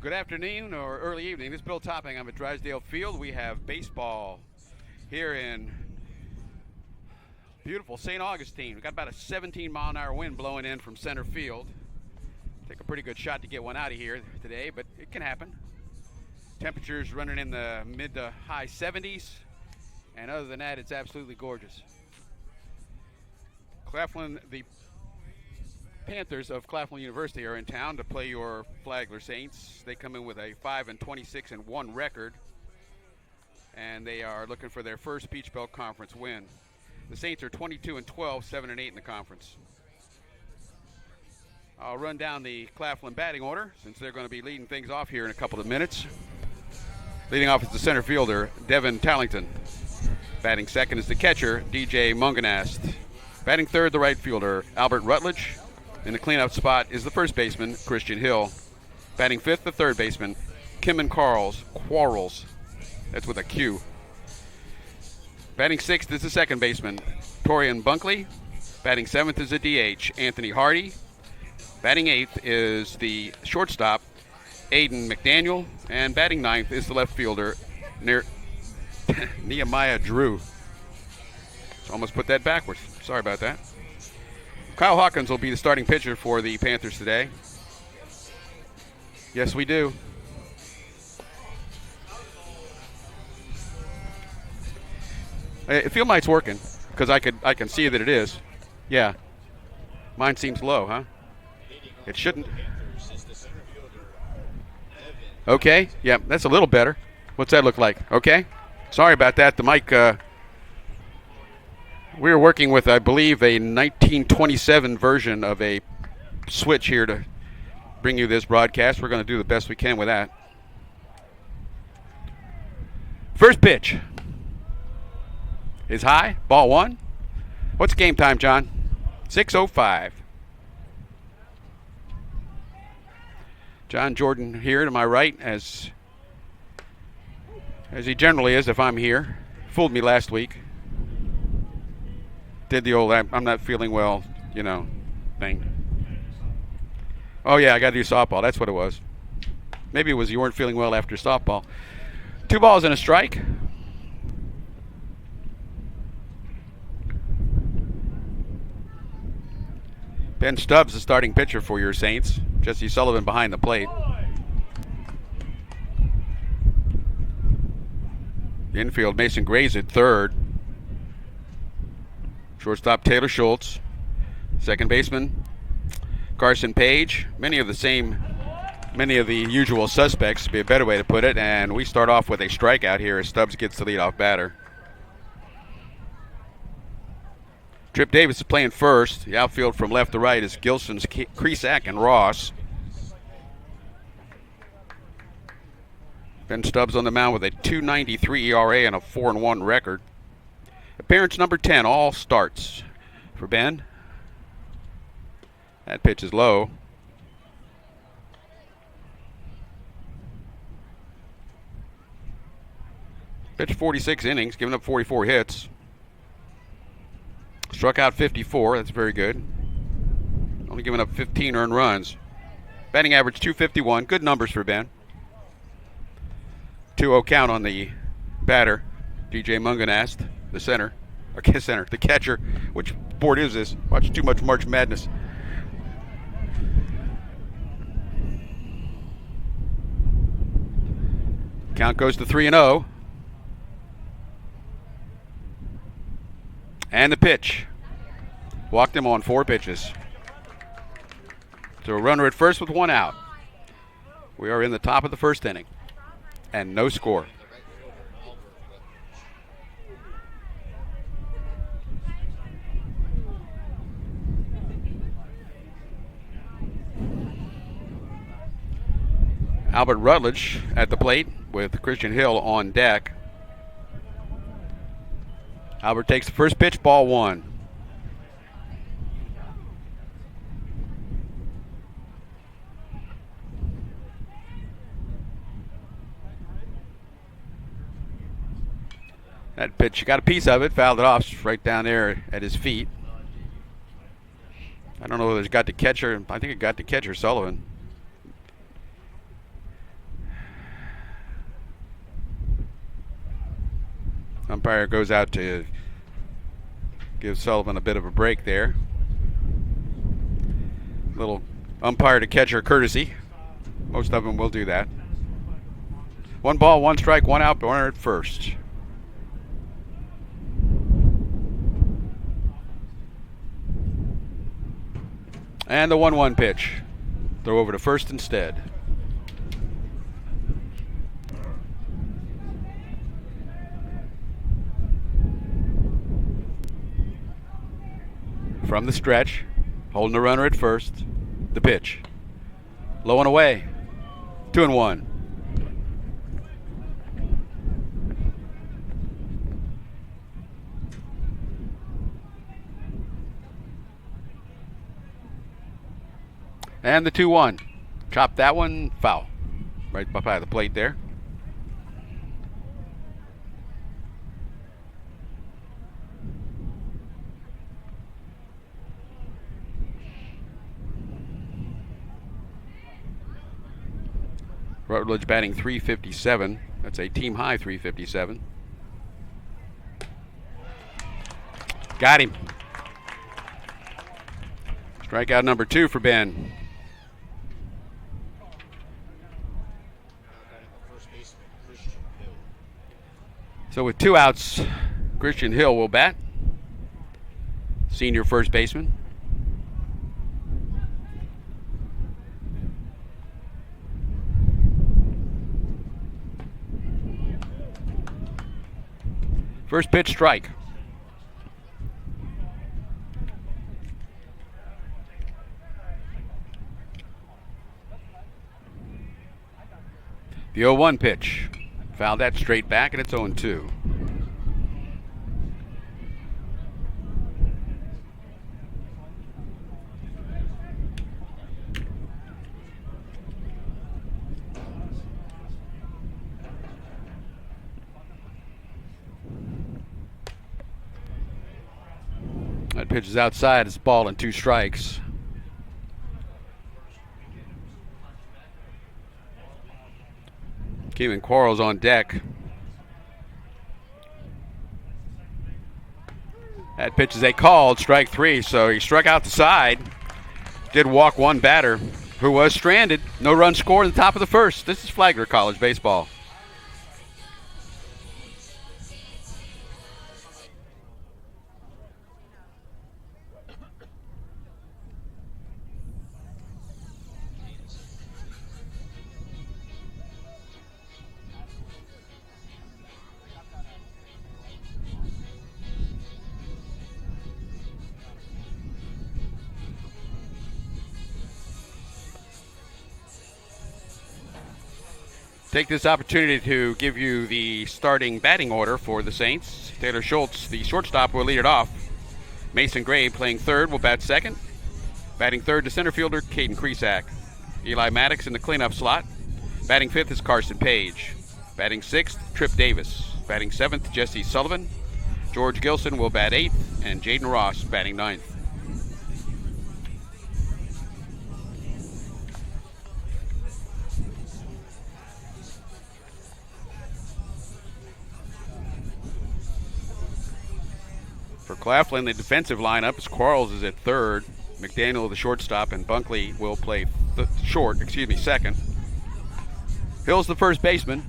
Good afternoon or early evening. This is Bill Topping. I'm at Drysdale Field. We have baseball here in beautiful St. Augustine. We've got about a 17-mile-an-hour wind blowing in from center field. Take a pretty good shot to get one out of here today, but it can happen. Temperatures running in the mid to high 70s, and other than that, it's absolutely gorgeous. Claflin, the Panthers of Claflin University are in town to play your Flagler Saints. They come in with a 5-26-1 record, and they are looking for their first Peach Belt Conference win. The Saints are 22-12, 7-8 in the conference. I'll run down the Claflin batting order since they're going to be leading things off here in a couple of minutes. Leading off is the center fielder, Devin Tallington. Batting second is the catcher, DJ Munganast. Batting third, the right fielder, Albert Rutledge. In the cleanup spot is the first baseman, Christian Hill. Batting fifth, the third baseman, Kimon Quarles. That's with a Q. Batting sixth is the second baseman, Torian Bunkley. Batting seventh is the DH, Anthony Hardy. Batting eighth is the shortstop, Aiden McDaniel. And batting ninth is the left fielder, Nehemiah Drew. Almost put that backwards. Sorry about that. Kyle Hawkins will be the starting pitcher for the Panthers today. Yes, we do. Field might's working because I can see that it is. Yeah. Mine seems low, huh? It shouldn't. Okay. Yeah, that's a little better. What's that look like? Okay. Sorry about that. The mic. We were working with, I believe, a 1927 version of a switch here to bring you this broadcast. We're going to do the best we can with that. First pitch is high, ball one. What's game time, John? 6:05. John Jordan here to my right as as he generally is if I'm here. Fooled me last week. Did the old I'm not feeling well, thing. Oh, yeah, I got to do softball. That's what it was. Maybe it was you weren't feeling well after softball. 2 balls and a strike. Ben Stubbs, the starting pitcher for your Saints. Jesse Sullivan behind the plate. The infield, Mason Gray's at third. Shortstop, Taylor Schultz. Second baseman, Carson Page. Many of the usual suspects, be a better way to put it. And we start off with a strikeout here as Stubbs gets the leadoff batter. Trip Davis is playing first. The outfield from left to right is Gilson's, Kresak, and Ross. Ben Stubbs on the mound with a 2.93 ERA and a 4-1 record. Appearance number 10, all starts for Ben. That pitch is low. Pitched 46 innings, giving up 44 hits. Struck out 54, that's very good. Only giving up 15 earned runs. Batting average 251, good numbers for Ben. 2-0 count on the batter, DJ Munganast, the catcher. Which board is this? Watch too much March Madness. Count goes to 3-0. And the pitch. Walked him on 4 pitches. So a runner at first with 1 out. We are in the top of the first inning. And no score. Albert Rutledge at the plate with Christian Hill on deck. Albert takes the first pitch, ball 1. That pitch, you got a piece of it, fouled it off right down there at his feet. I don't know whether it's got the catcher. I think it got the catcher, Sullivan. Umpire goes out to give Sullivan a bit of a break there. Little umpire to catcher courtesy. Most of them will do that. 1 ball, 1 strike, 1 out, runner at first. And the 1-1 pitch. Throw over to first instead. From the stretch, holding the runner at first. The pitch. Low and away. 2-1. And the 2-1. Chop that one, foul. Right by the plate there. Rutledge batting .357. That's a team high .357. Got him. Strikeout number 2 for Ben. So with 2 outs, Christian Hill will bat. Senior first baseman. First pitch, strike. The 0-1 pitch. Fouled that straight back, and it's 0-2. That pitch is outside. It's a ball and 2 strikes. Kevin Quarles on deck. That pitch is a called strike 3, so he struck out the side. Did walk one batter who was stranded. No run scored at the top of the first. This is Flagler College baseball. Take this opportunity to give you the starting batting order for the Saints. Taylor Schultz, the shortstop, will lead it off. Mason Gray playing third will bat second. Batting third to center fielder, Caden Kresak. Eli Maddox in the cleanup slot. Batting fifth is Carson Page. Batting sixth, Trip Davis. Batting seventh, Jesse Sullivan. George Gilson will bat eighth, and Jaden Ross batting ninth. For Claflin, the defensive lineup is Quarles is at third, McDaniel the shortstop, and Bunkley will play second. Hill's the first baseman.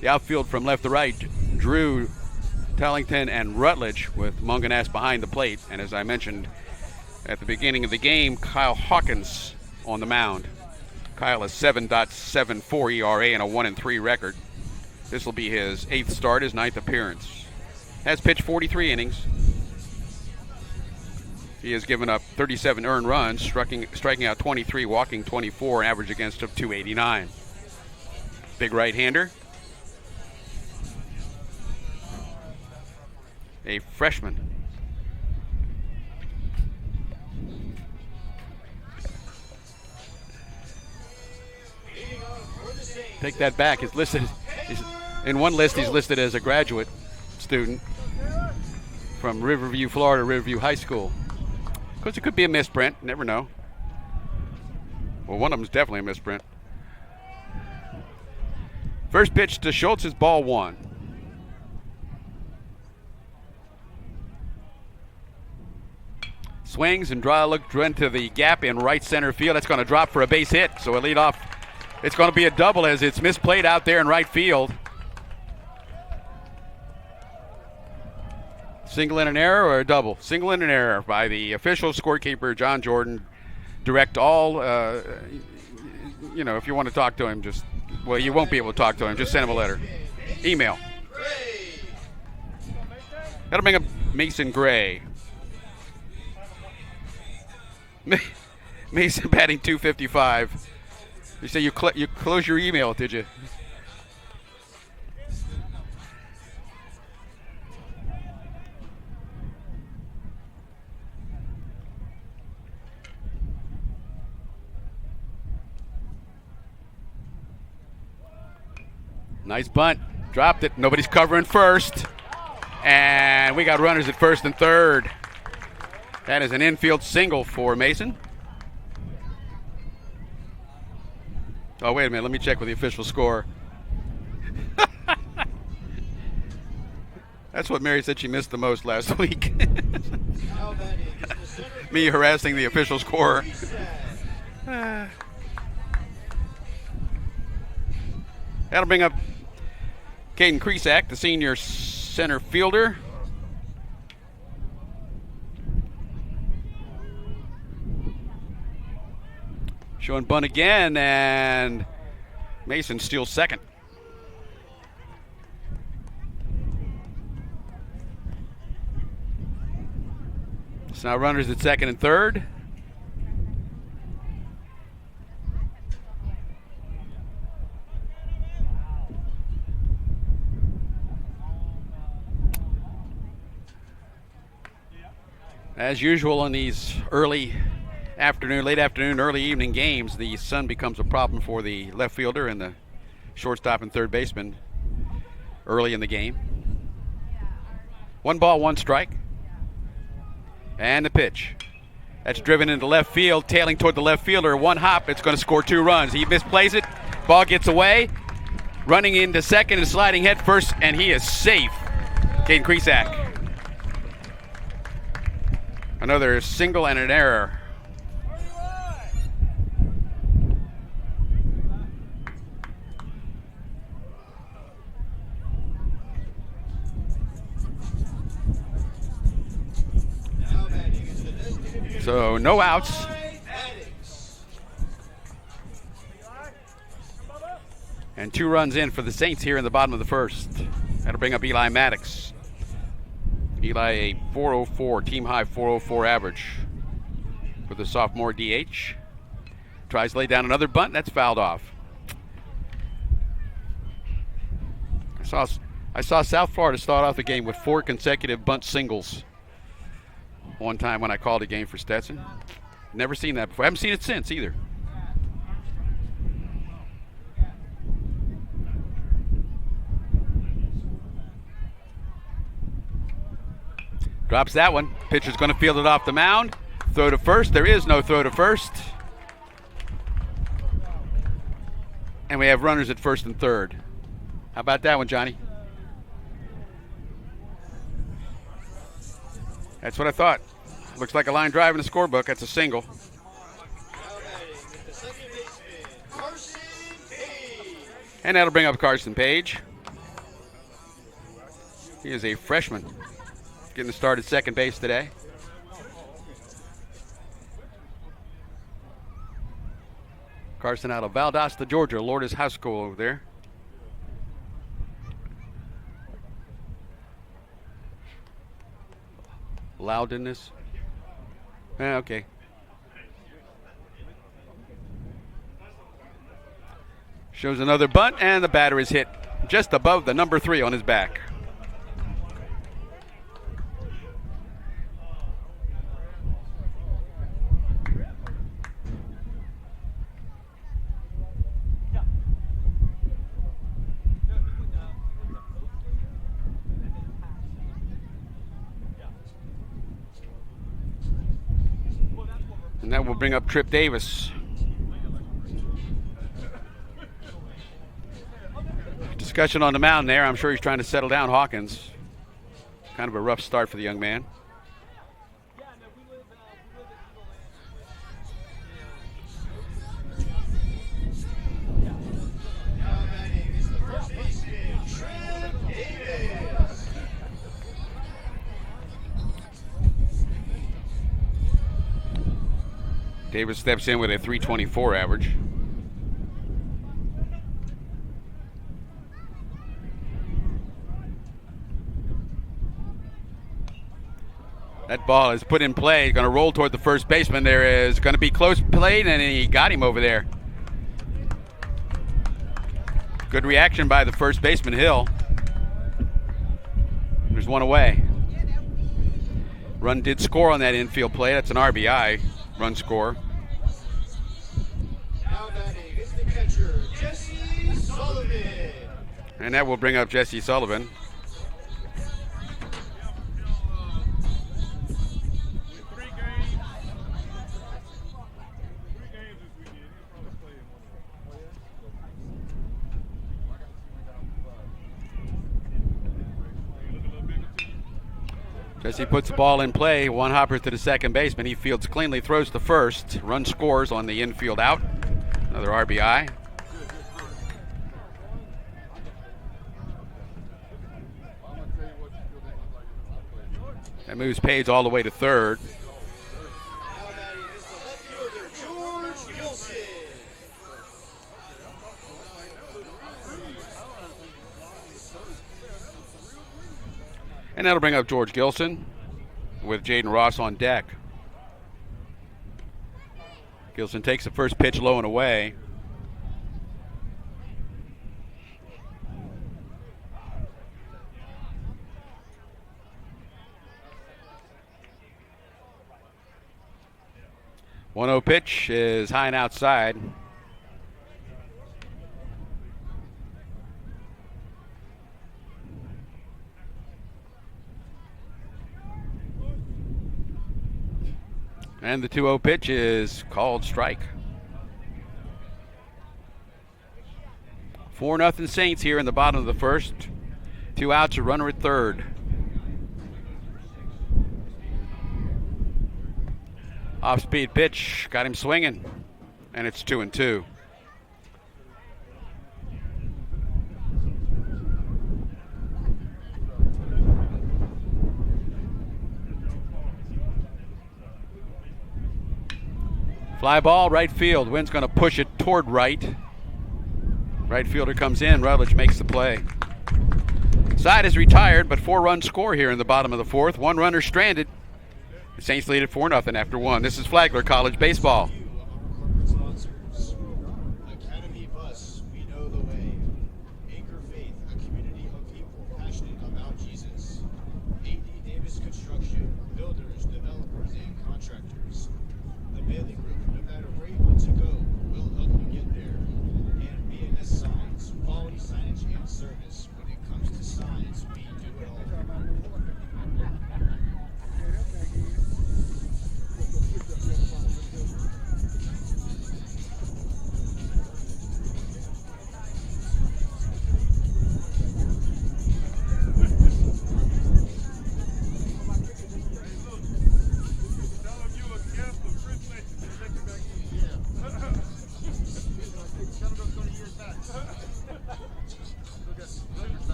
The outfield from left to right, Drew, Tellington, and Rutledge, with Munganast behind the plate. And as I mentioned at the beginning of the game, Kyle Hawkins on the mound. Kyle has 7.74 ERA and a 1-3 record. This will be his 8th start, his 9th appearance. Has pitched 43 innings. He has given up 37 earned runs, striking out 23, walking 24, an average against of 289. Big right-hander. A freshman. Take that back. In one list, he's listed as a graduate student from Riverview, Florida, Riverview High School. Of course, it could be a misprint. Never know. Well, one of them is definitely a misprint. First pitch to Schultz is ball 1. Swings and draw look into the gap in right center field. That's going to drop for a base hit. So a lead off. It's going to be a double as it's misplayed out there in right field. Single in an error or a double? Single in an error by the official scorekeeper, John Jordan. Direct all, if you want to talk to him, you won't be able to talk to him. Just send him a letter. Email. That'll bring up Mason Gray. Mason batting .255. You say you close your email, did you? Nice bunt. Dropped it. Nobody's covering first. And we got runners at first and third. That is an infield single for Mason. Oh, wait a minute. Let me check with the official score. That's what Mary said she missed the most last week. Me harassing the official scorer. That'll bring up Caden Kresak, the senior center fielder. Showing bunt again, and Mason steals second. So now runners at second and third. As usual in these late afternoon, early evening games, the sun becomes a problem for the left fielder and the shortstop and third baseman early in the game. 1 ball, 1 strike. And the pitch. That's driven into left field, tailing toward the left fielder. One hop, it's going to score 2 runs. He misplays it. Ball gets away. Running into second and sliding head first, and he is safe. Caden Kresak. Another single and an error. So no outs. And 2 runs in for the Saints here in the bottom of the first. That'll bring up Eli Maddox. Eli a 404, team high 404 average for the sophomore DH. Tries to lay down another bunt, that's fouled off. I saw South Florida start off the game with 4 consecutive bunt singles. One time when I called a game for Stetson. Never seen that before. I haven't seen it since either. Drops that one. Pitcher's going to field it off the mound. Throw to first. There is no throw to first. And we have runners at first and third. How about that one, Johnny? That's what I thought. Looks like a line drive in the scorebook. That's a single. And that'll bring up Carson Page. He is a freshman. Getting the start at second base today. Carson out of Valdosta, Georgia, Lourdes High School over there. Loudness. Okay. Shows another bunt, and the batter is hit just above the number 3 on his back. And that will bring up Trip Davis. Discussion on the mound there. I'm sure he's trying to settle down Hawkins. Kind of a rough start for the young man. Davis steps in with a 324 average. That ball is put in play. Going to roll toward the first baseman. There is going to be close play, and he got him over there. Good reaction by the first baseman, Hill. There's one away. Run did score on that infield play. That's an RBI run score. Now batting is the catcher, Jesse Sullivan. And that will bring up Jesse Sullivan. Jesse puts the ball in play, one hopper to the second baseman. He fields cleanly, throws to first. Run scores on the infield out. Another RBI. That moves Page all the way to third. And that'll bring up George Gilson with Jaden Ross on deck. Gilson takes the first pitch low and away. One 0 pitch is high and outside. And the 2-0 pitch is called strike. 4-0 Saints here in the bottom of the first. 2 outs, a runner at third. Off-speed pitch, got him swinging, and it's 2-2. Fly ball, right field. Wynn's going to push it toward right. Right fielder comes in. Rutledge makes the play. Side is retired, but 4-run score here in the bottom of the fourth. 1 runner stranded. The Saints lead at 4-0 after 1. This is Flagler College Baseball. Academy Bus, we know the way. Anchor Faith, a community of people passionate about Jesus. A.D. Davis Construction, builders, developers, and contractors. The Bailey Group, no matter where you want to go, we'll help you get there. And BNS Signs, quality signage and service. When it comes to signs, we do it all.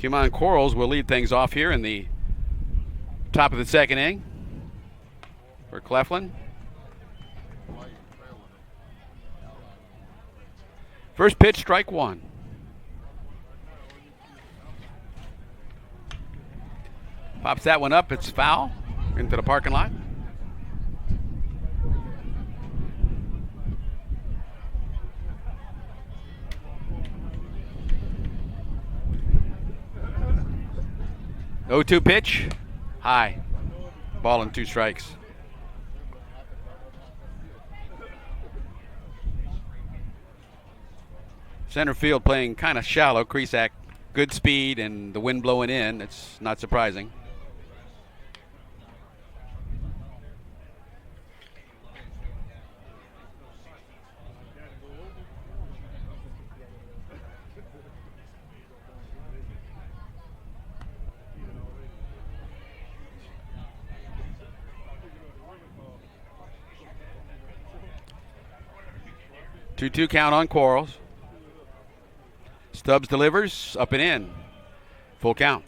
'Kimon Quarles will lead things off here in the top of the second inning for Claflin. First pitch, strike 1. Pops that one up. It's foul into the parking lot. No 2 pitch, high. Ball and 2 strikes. Center field playing kind of shallow. Kresak, good speed and the wind blowing in. It's not surprising. Two count on Quarles. Stubbs delivers, up and in. Full count.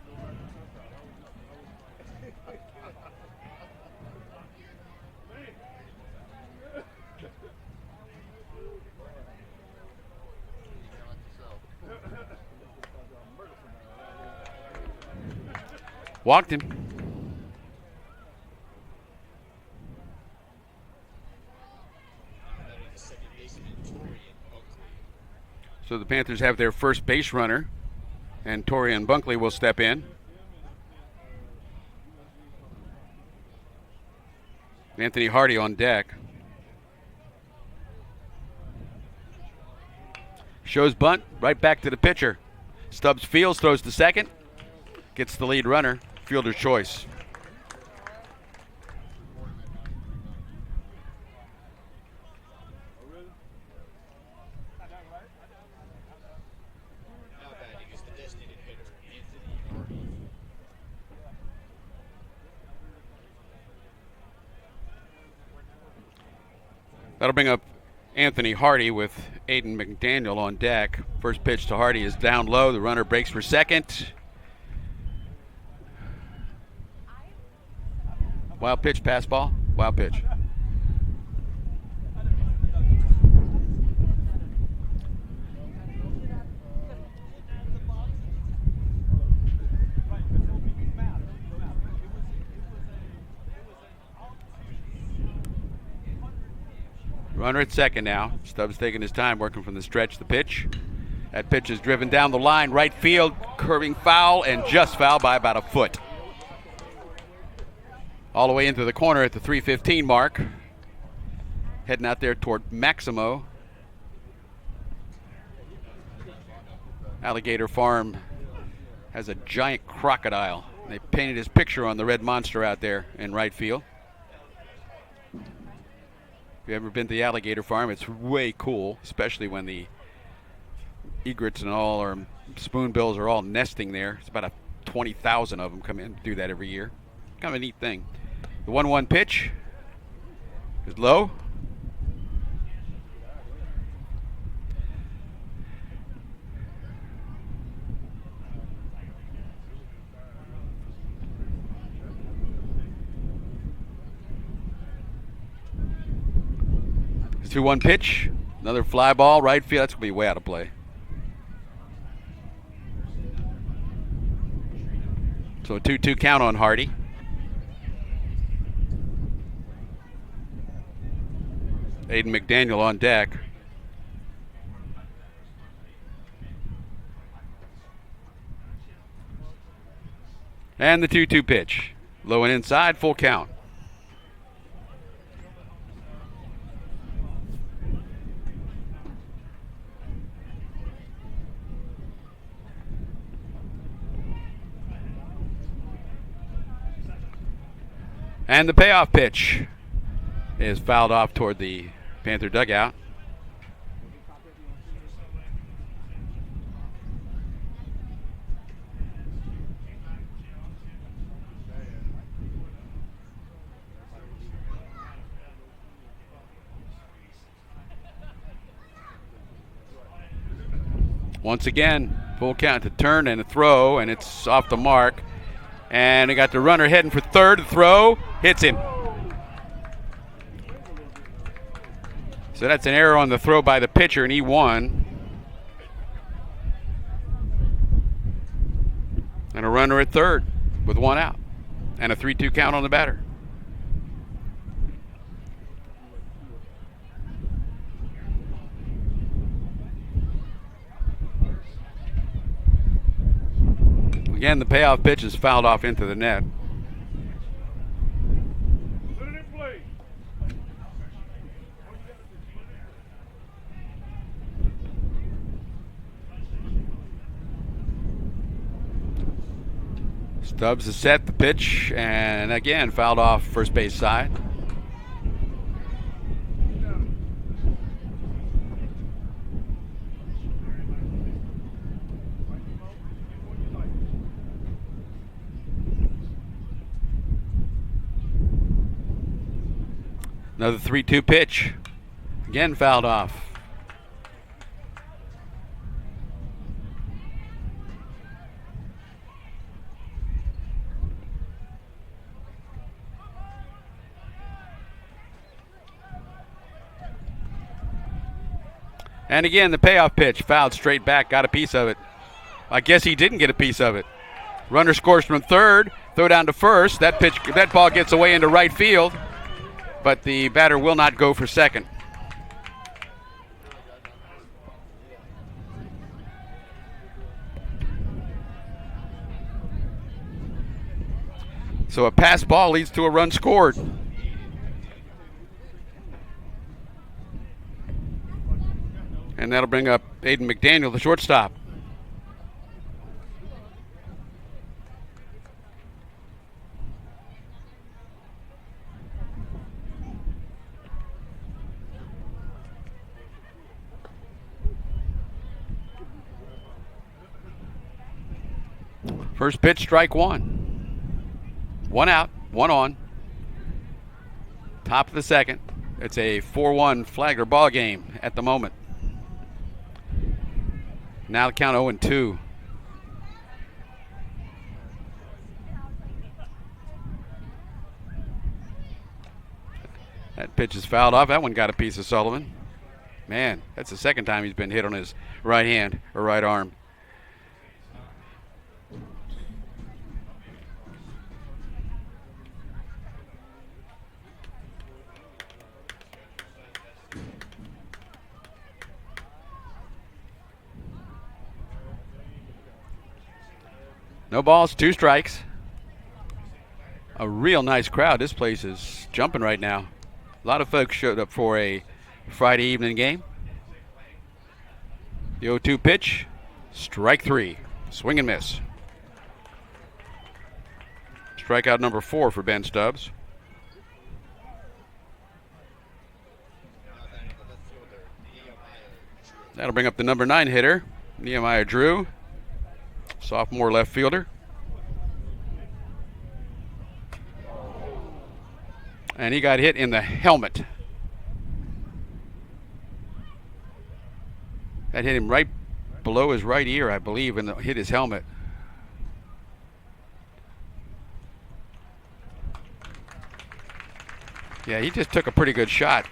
Walked him. So the Panthers have their first base runner, and Torian Bunkley will step in. Anthony Hardy on deck. Shows bunt, right back to the pitcher. Stubbs fields, throws to second, gets the lead runner, fielder's choice. That'll bring up Anthony Hardy with Aiden McDaniel on deck. First pitch to Hardy is down low. The runner breaks for second. Wild pitch, pass ball. Wild pitch. Runner at second now. Stubbs taking his time working from the stretch. The pitch. That pitch is driven down the line. Right field. Curving foul and just foul by about a foot. All the way into the corner at the 3:15 mark. Heading out there toward Maximo. Alligator Farm has a giant crocodile. They painted his picture on the red monster out there in right field. If you've ever been to the Alligator Farm, it's way cool, especially when the egrets and all, or spoonbills are all nesting there. It's about 20,000 of them come in, do that every year. Kind of a neat thing. The 1-1 pitch is low. The 2-1 pitch, another fly ball, right field. That's going to be way out of play. So a 2-2 count on Hardy. Aiden McDaniel on deck. And the 2-2 pitch. Low and inside, full count. And the payoff pitch is fouled off toward the Panther dugout. Once again, full count to turn and a throw, and it's off the mark. And they got the runner heading for third. The throw hits him. So that's an error on the throw by the pitcher, and he won. And a runner at third with one out. And a 3-2 count on the batter. Again, the payoff pitch is fouled off into the net. Stubbs is set the pitch, and again fouled off first base side. Another 3-2 pitch. Again fouled off. And again, the payoff pitch fouled straight back, got a piece of it. I guess he didn't get a piece of it. Runner scores from third, throw down to first. That ball gets away into right field, but the batter will not go for second. So a pass ball leads to a run scored. And that'll bring up Aiden McDaniel, the shortstop. First pitch, strike one. One out, one on. Top of the second. It's a 4-1 Flagler ball game at the moment. Now the count 0-2. That pitch is fouled off. That one got a piece of Sullivan. Man, that's the second time he's been hit on his right hand or right arm. No balls, 2 strikes. A real nice crowd. This place is jumping right now. A lot of folks showed up for a Friday evening game. The 0-2 pitch, strike 3. Swing and miss. Strikeout number 4 for Ben Stubbs. That'll bring up the number 9 hitter, Nehemiah Drew, sophomore left fielder. And he got hit in the helmet. That hit him right below his right ear, I believe, and hit his helmet. Yeah, he just took a pretty good shot.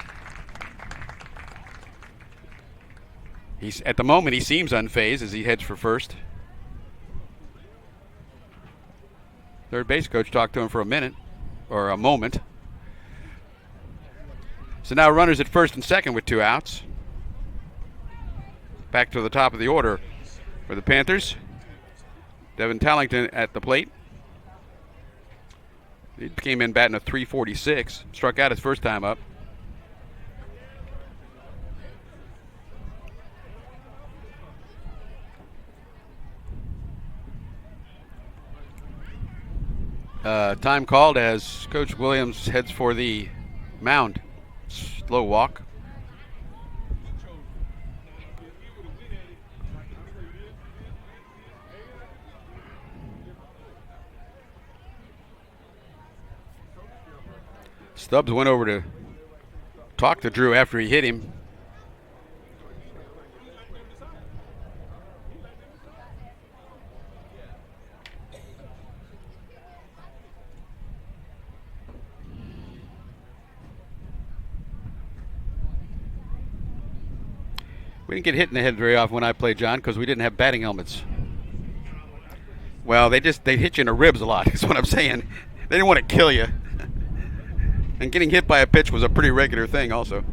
At the moment, he seems unfazed as he heads for first. Third base coach talked to him for a minute, or a moment. So now runners at first and second with 2 outs. Back to the top of the order for the Panthers. Devin Tallington at the plate. He came in batting a .346. Struck out his first time up. Time called as Coach Williams heads for the mound. Slow walk. Stubbs went over to talk to Drew after he hit him. We didn't get hit in the head very often when I played, John, because we didn't have batting helmets. Well, they hit you in the ribs a lot, is what I'm saying. They didn't want to kill you. And getting hit by a pitch was a pretty regular thing also.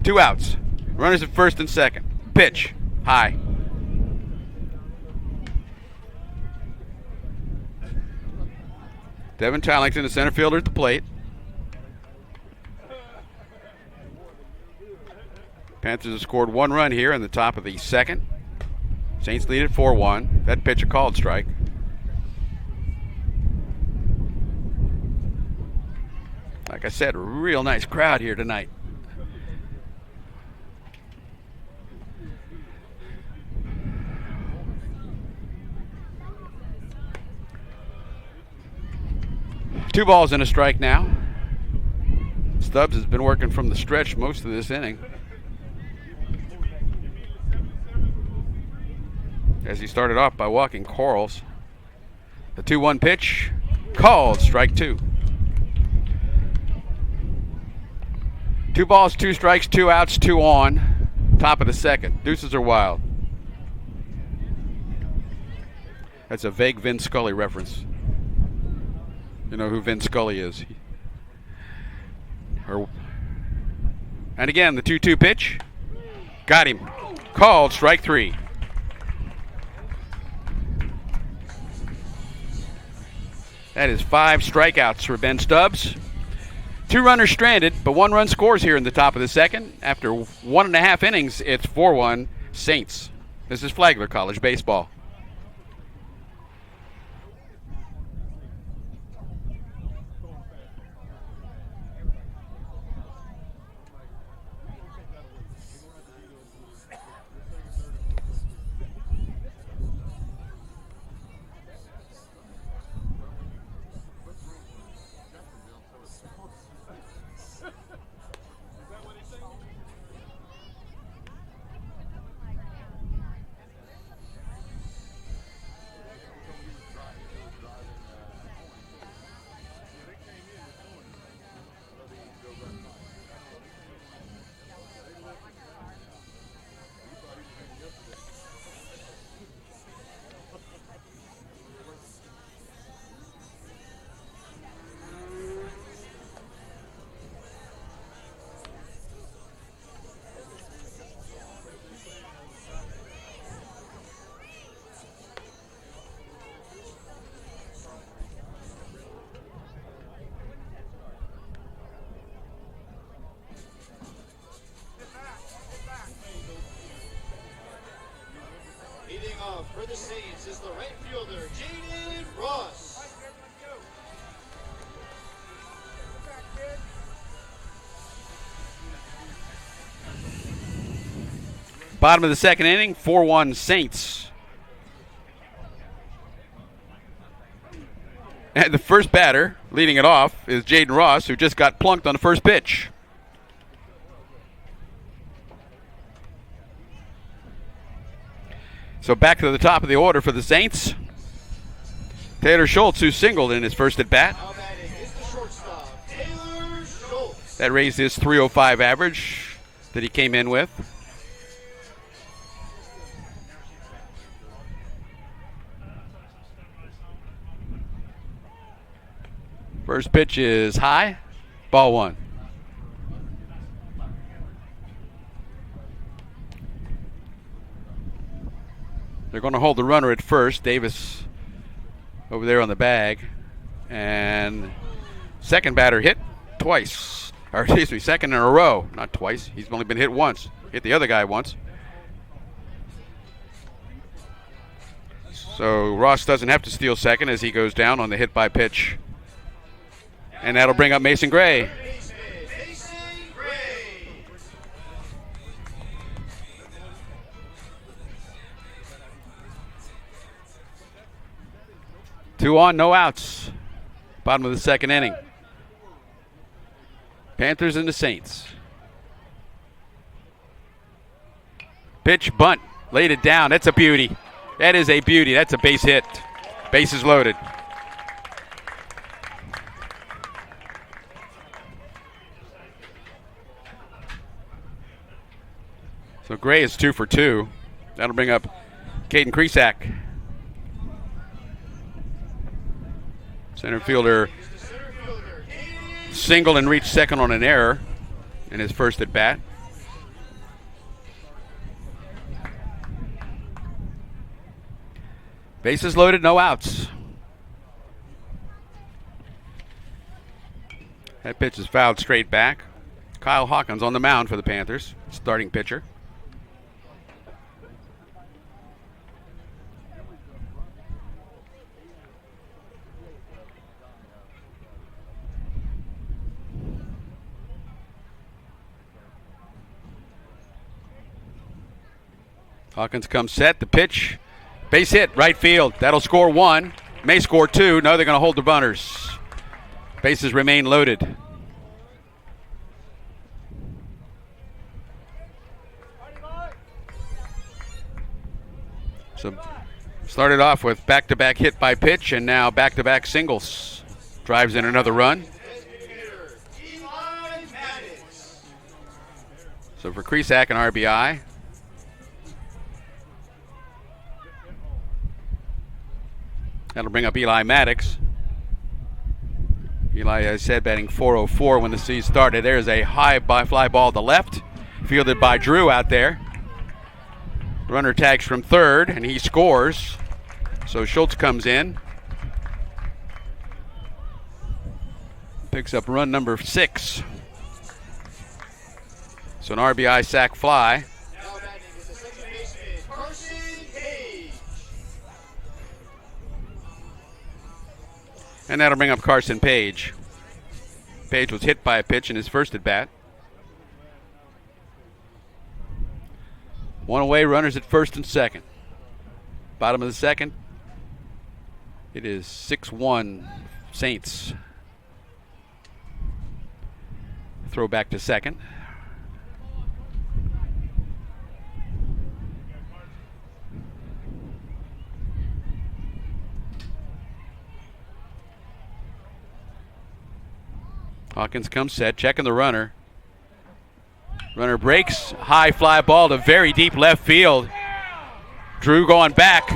2 outs. Runners at first and second. Pitch. High. Devin Tallington, the center fielder at the plate. Panthers have scored 1 run here in the top of the second. Saints lead at 4-1. That pitch a called strike. Like I said, a real nice crowd here tonight. Two balls and a strike now. Stubbs has been working from the stretch most of this inning, as he started off by walking Corals. The 2-1 pitch, called, strike 2. 2 balls, 2 strikes, 2 outs, 2 on. Top of the second. Deuces are wild. That's a vague Vin Scully reference. You know who Vin Scully is. And again, the 2-2 pitch. Got him. Called, strike 3. That is 5 strikeouts for Ben Stubbs. 2 runners stranded, but 1 run scores here in the top of the second. After 1.5 innings, it's 4-1 Saints. This is Flagler College baseball. Leading off for the Saints is the right fielder, Jaden Ross. Bottom of the second inning, 4-1 Saints. And the first batter leading it off is Jaden Ross, who just got plunked on the first pitch. So back to the top of the order for the Saints. Taylor Schultz, who singled in his first at bat. Now batting is the shortstop, Taylor Schultz. That raised his .305 average that he came in with. First pitch is high, ball one. They're going to hold the runner at first. Davis over there on the bag. And second batter hit twice. Or excuse me, second in a row. Not twice. He's only been hit once. Hit the other guy once. So Ross doesn't have to steal second as he goes down on the hit by pitch. And that'll bring up Mason Gray. Mason Gray. 2 on, no outs. Bottom of the second inning. Panthers and the Saints. Pitch, bunt, laid it down. That's a beauty. That is a beauty. That's a base hit. Bases loaded. So Gray is 2 for 2. That'll bring up Caden Kresak. Center fielder singled and reached second on an error in his first at bat. Bases loaded, no outs. That pitch is fouled straight back. Kyle Hawkins on the mound for the Panthers, starting pitcher. Hawkins comes set, the pitch, base hit, right field. That'll score 1, may score 2. No, they're going to hold the runners. Bases remain loaded. So started off with back-to-back hit by pitch and now back-to-back singles. Drives in another run. So for Kresak, an RBI. That'll bring up Eli Maddox. Eli, as I said, batting .404 when the season started. There's a high fly ball to left, fielded by Drew out there. Runner tags from third, and he scores. So Schultz comes in. Picks up run number 6. So an RBI sac fly. And that'll bring up Carson Page. Page was hit by a pitch in his first at bat. 1 away, runners at first and second. Bottom of the second. It is 6-1 Saints. Throw back to second. Hawkins comes set, checking the runner. Runner breaks, high fly ball to very deep left field. Drew going back.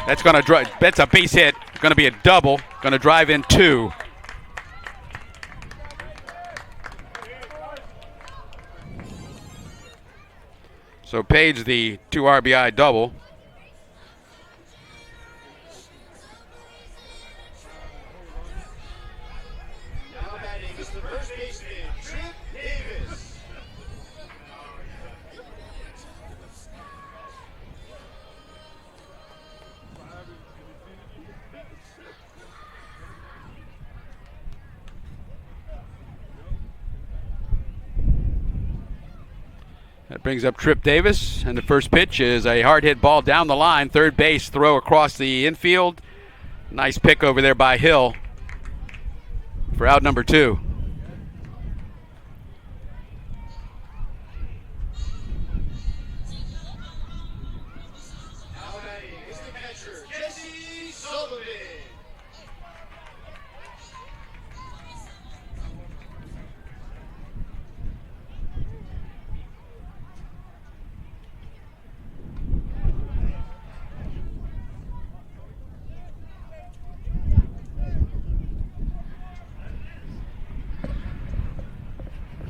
That's a base hit. Going to be a double. Going to drive in 2. So Page the 2 RBI double. That brings up Trip Davis, and the first pitch is a hard hit ball down the line. Third base throw across the infield. Nice pick over there by Hill for out number 2. Now batting is the catcher, Jesse Sullivan.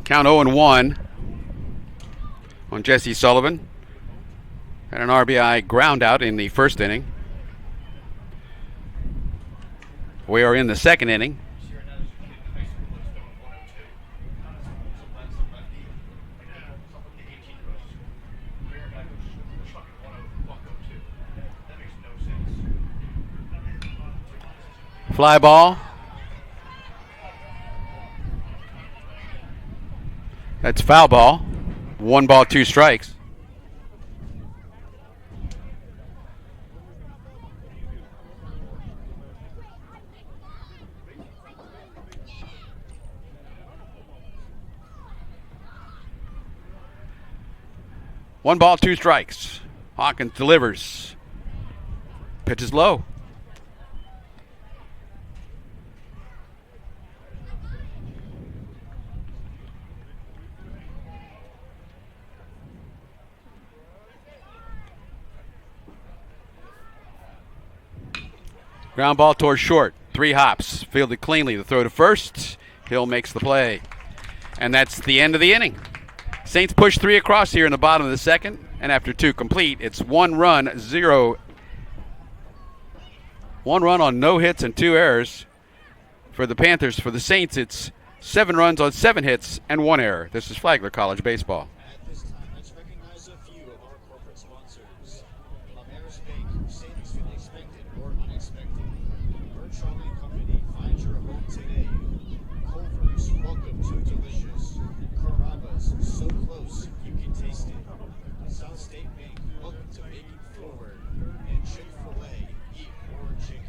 Count 0-1 on Jesse Sullivan. Had an RBI ground out in the first inning. We are in the second inning. Fly ball. That's foul ball. 1 ball, 2 strikes. One ball, 2 strikes. Hawkins delivers. Pitch is low. Ground ball towards short. 3 hops. Fielded cleanly. The throw to first. Hill makes the play. And that's the end of the inning. Saints push 3 across here in the bottom of the second. And after 2 complete, it's 1 run, 0. 1 run on no hits and 2 errors for the Panthers. For the Saints, it's 7 runs on 7 hits and 1 error. This is Flagler College Baseball. At this time, let's recognize a few of our corporate sponsors. Ameris Bank, savings for the expected or unexpected. Birchall & Company, find your home today. Culver's, welcome to delicious. Carrabba's, so close you can taste it. South State Bank, welcome to making forward. And Chick-fil-A, eat more chicken.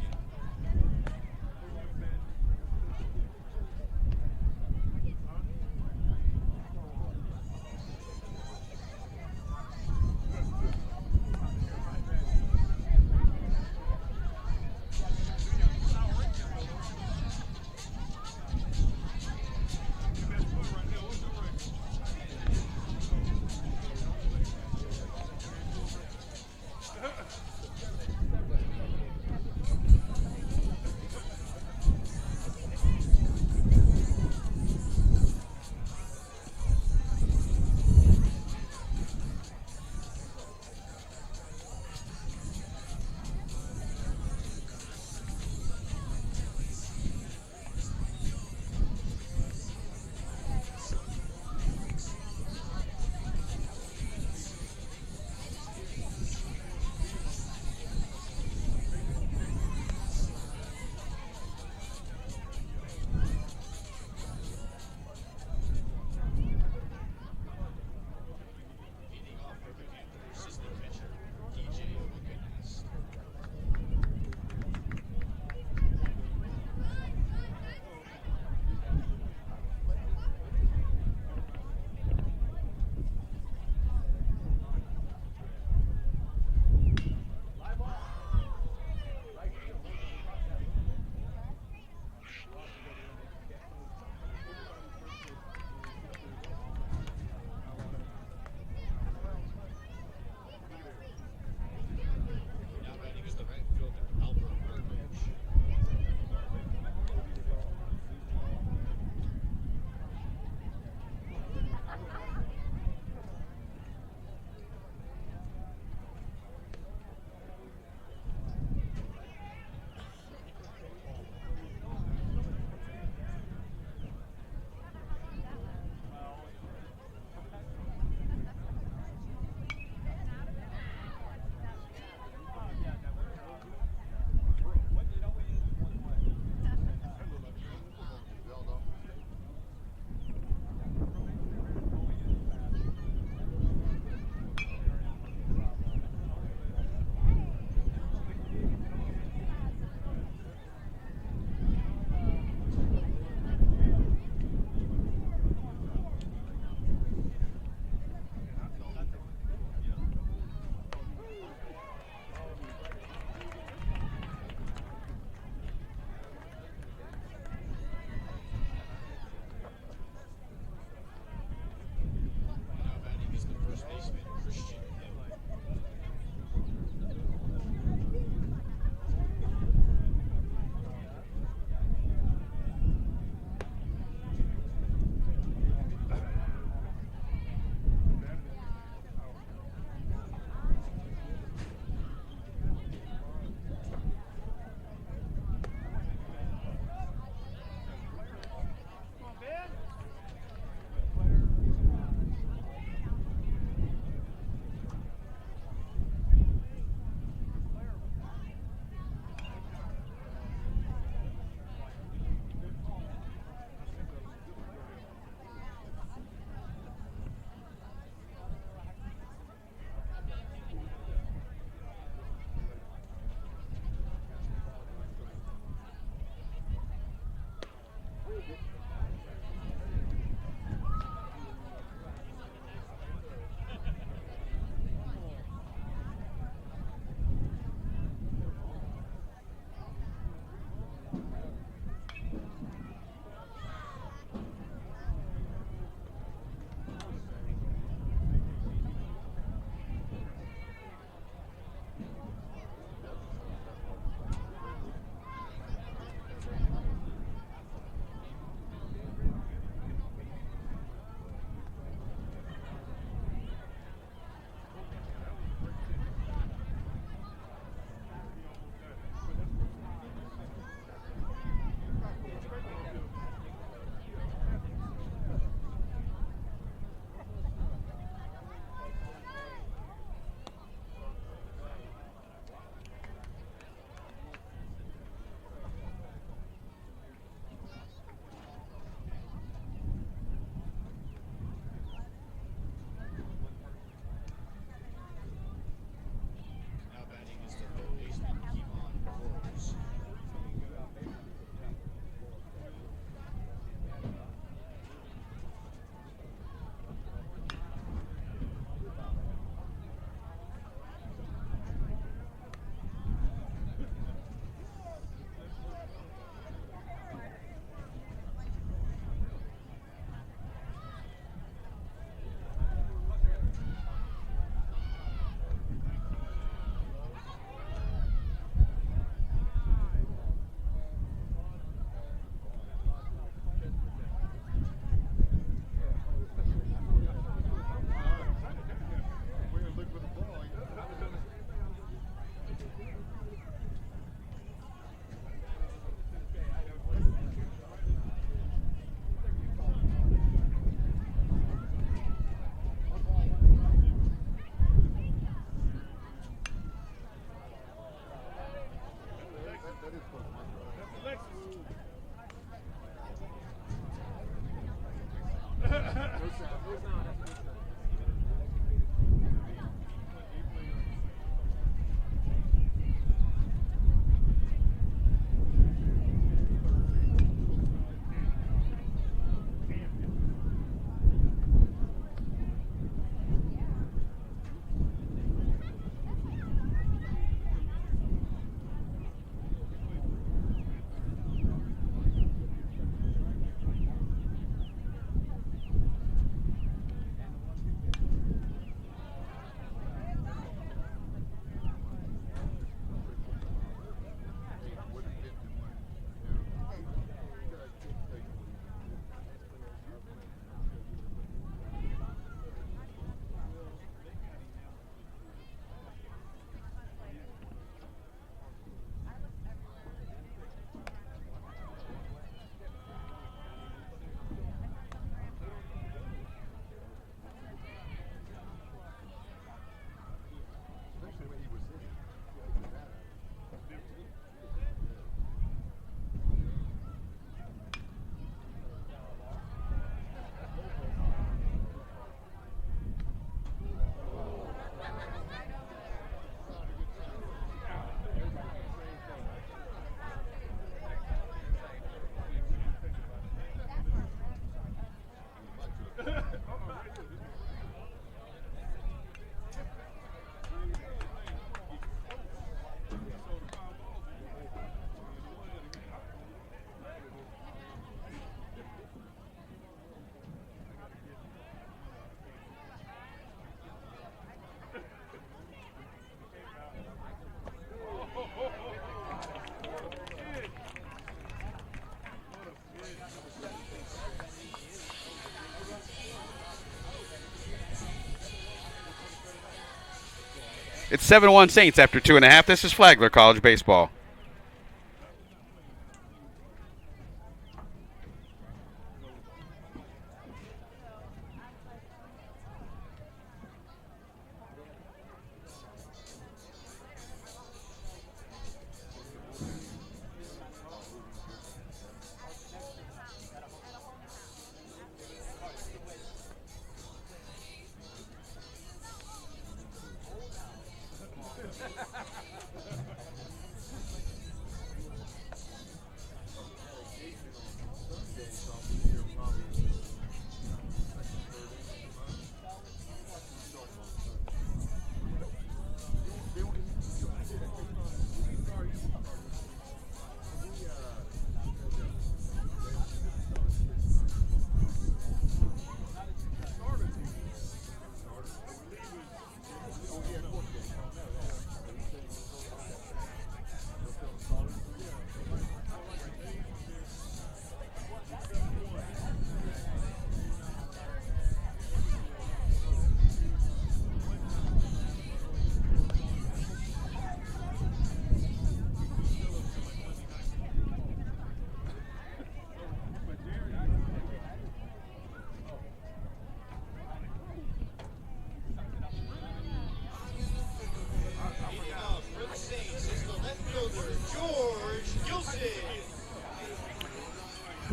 It's 7-1 Saints after 2.5. This is Flagler College Baseball.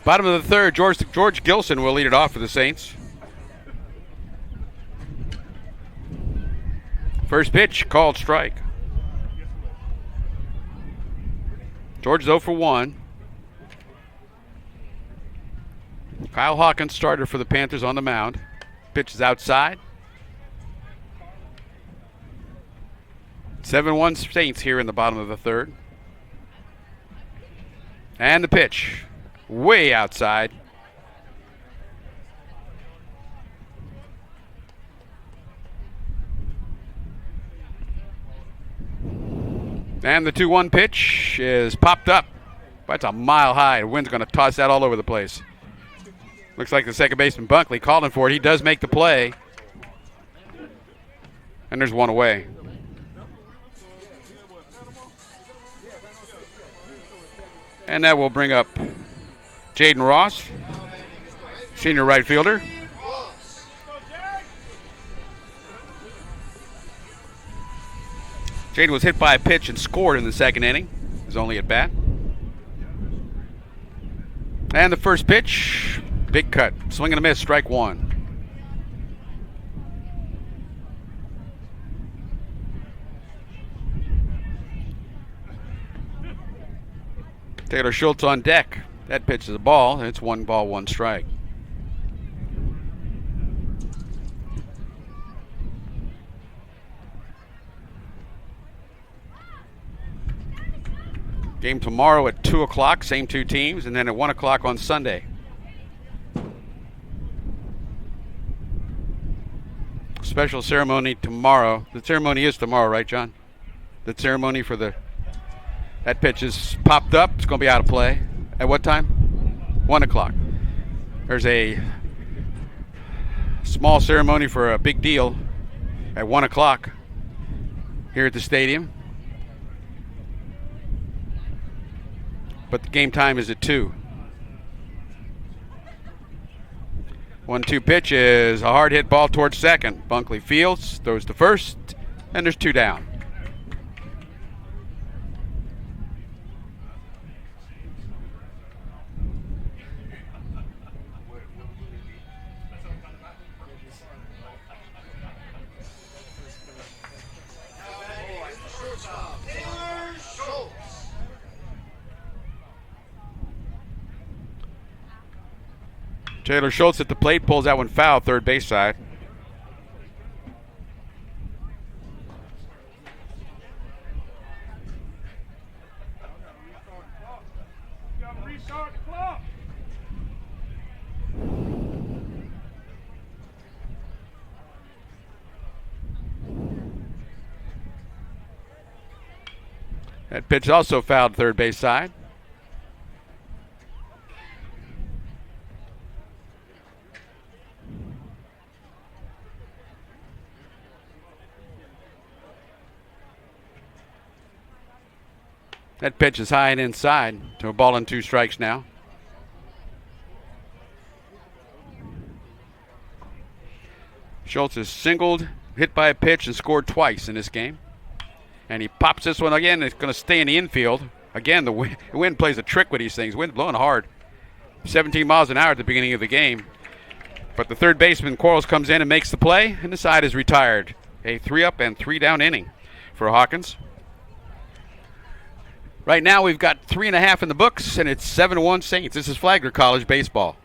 Bottom of the third, George Gilson will lead it off for the Saints. First pitch, called strike. George 0 for 1. Kyle Hawkins, starter for the Panthers, on the mound. Pitch is outside. 7-1 Saints here in the bottom of the third. And the pitch, way outside. And the 2-1 pitch is popped up. That's a mile high. The wind's going to toss that all over the place. Looks like the second baseman Bunkley calling for it. He does make the play. And there's one away. And that will bring up Jaden Ross, senior right fielder. Jaden was hit by a pitch and scored in the second inning. His only at bat. And the first pitch, big cut, swing and a miss, strike one. Taylor Schultz on deck. That pitch is a ball, and it's 1 ball, 1 strike. Game tomorrow at 2 o'clock, same two teams, and then at 1 o'clock on Sunday. Special ceremony tomorrow. The ceremony is tomorrow, right, John? The ceremony for that pitch is popped up. It's going to be out of play. At what time? 1 o'clock. There's a small ceremony for a big deal at 1 o'clock here at the stadium. But the game time is at 2. 1-2 pitch is a hard hit ball towards second. Bunkley fields, throws to first, and there's 2 down. Taylor Schultz at the plate, pulls that one foul, third base side. That pitch also fouled, third base side. That pitch is high and inside to a ball and 2 strikes now. Schultz has singled, hit by a pitch, and scored twice in this game. And he pops this one again. It's going to stay in the infield. Again, the wind plays a trick with these things. Wind's blowing hard. 17 miles an hour at the beginning of the game. But the third baseman, Quarles, comes in and makes the play, and the side is retired. A 3-up and 3-down inning for Hawkins. Right now we've got 3.5 in the books, and it's 7-1 Saints. This is Flagler College baseball.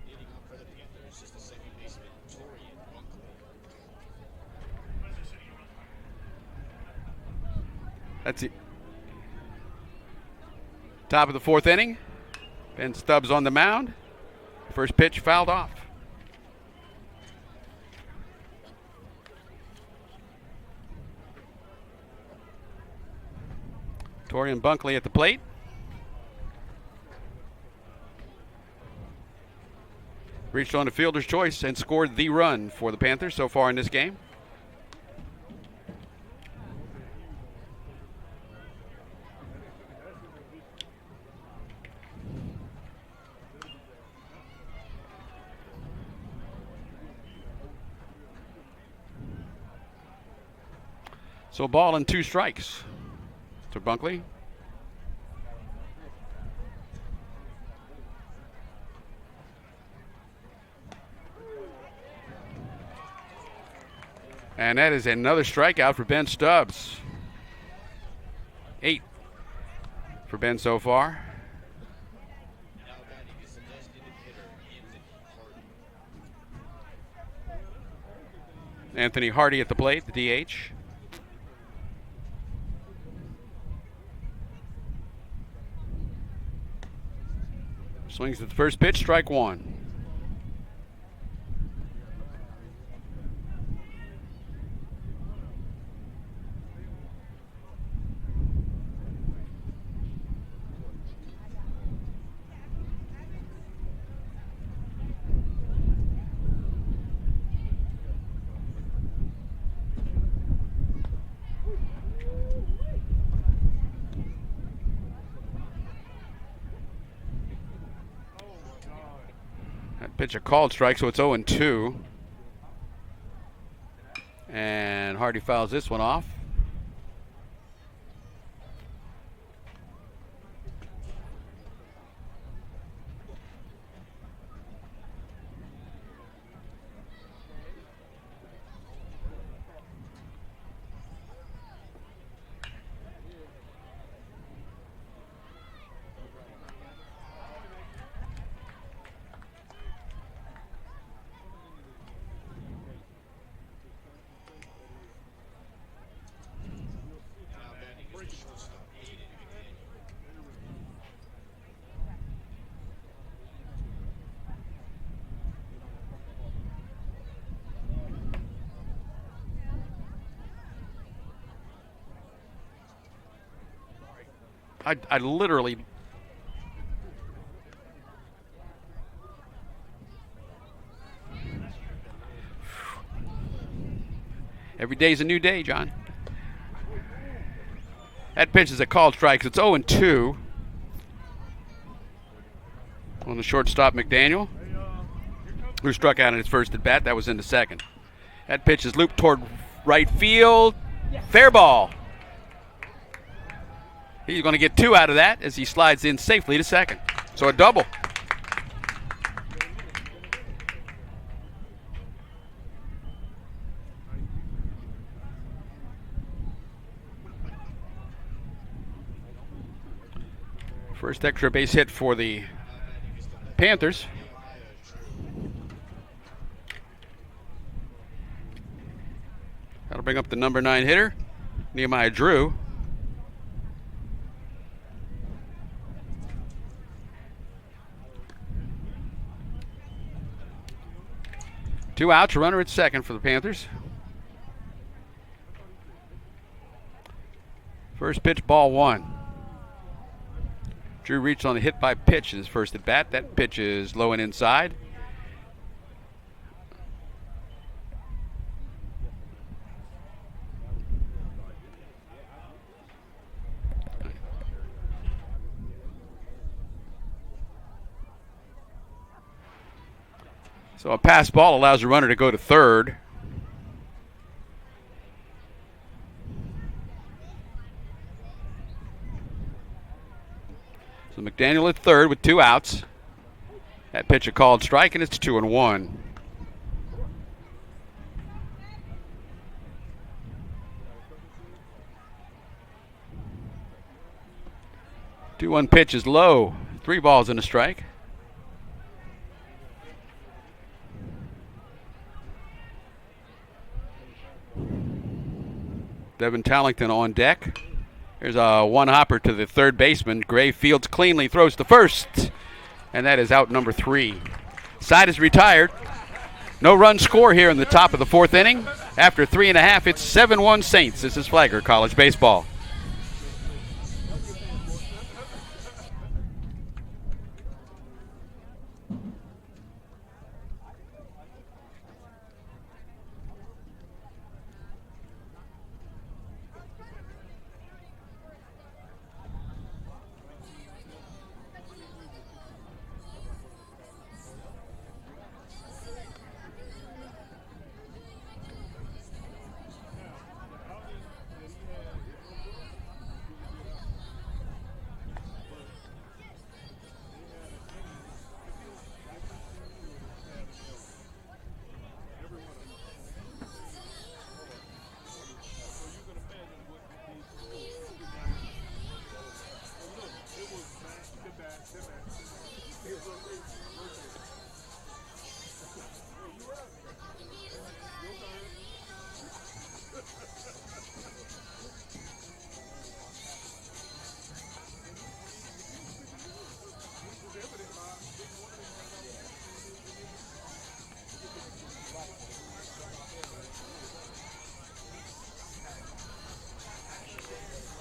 Leading up for the Panthers is the second baseman, Torian Bunkley. That's it. Top of the 4th inning. Ben Stubbs on the mound. First pitch fouled off. Torian Bunkley at the plate. Reached on the fielder's choice and scored the run for the Panthers so far in this game. So ball and 2 strikes to Bunkley. And that is another strikeout for Ben Stubbs. 8 for Ben so far. Now batting is the designated hitter, Anthony Hardy at the plate, the DH. Swings at the first pitch, strike 1. Pitch a called strike, so it's 0-2. And Hardy fouls this one off. I literally Every day's a new day, John. That pitch is a called strike. It's 0-2 on the shortstop, McDaniel, who struck out in his first at bat. That was in the second. That pitch is looped toward right field. Fair ball. He's going to get 2 out of that as he slides in safely to second. So a double. First extra base hit for the Panthers. That'll bring up the number 9 hitter, Nehemiah Drew. Two outs, a runner at second for the Panthers. First pitch, ball 1. Drew reached on the hit by pitch in his first at bat. That pitch is low and inside. So a pass ball allows the runner to go to third. So McDaniel at third with 2 outs. That pitch a called strike, and it's 2-1. Two 2-1 pitch is low. 3 balls and a strike. Devin Tallington on deck. There's a one hopper to the third baseman. Gray fields cleanly, throws to first, and that is out number 3. Side is retired. No run score here in the top of the 4th inning. After 3.5, it's 7-1 Saints. This is Flagler College Baseball.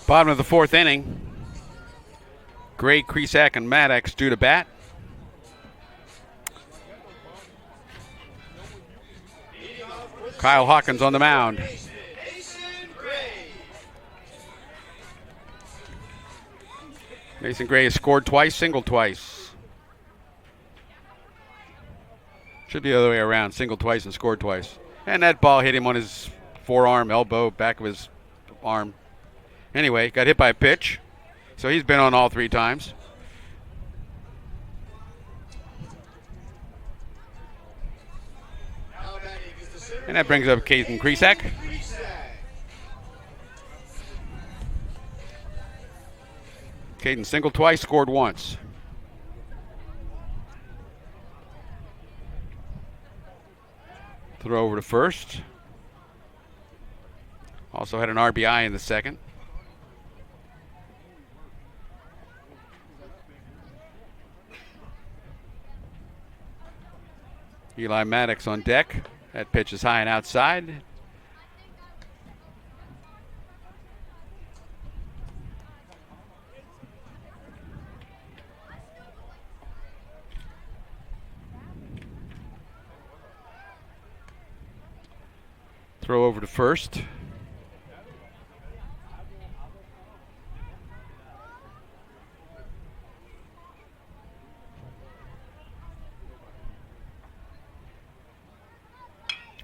Bottom of the 4th inning. Gray, Kresak, and Maddox due to bat. Kyle Hawkins on the mound. Mason Gray has scored twice, singled twice. Should be the other way around. Singled twice and scored twice. And that ball hit him on his forearm, elbow, back of his arm. Anyway, got hit by a pitch. So he's been on all 3 times. And that brings up Caden Kresak. Caden singled twice, scored once. Throw over to first. Also had an RBI in the second. Eli Maddox on deck. That pitch is high and outside. Throw over to first.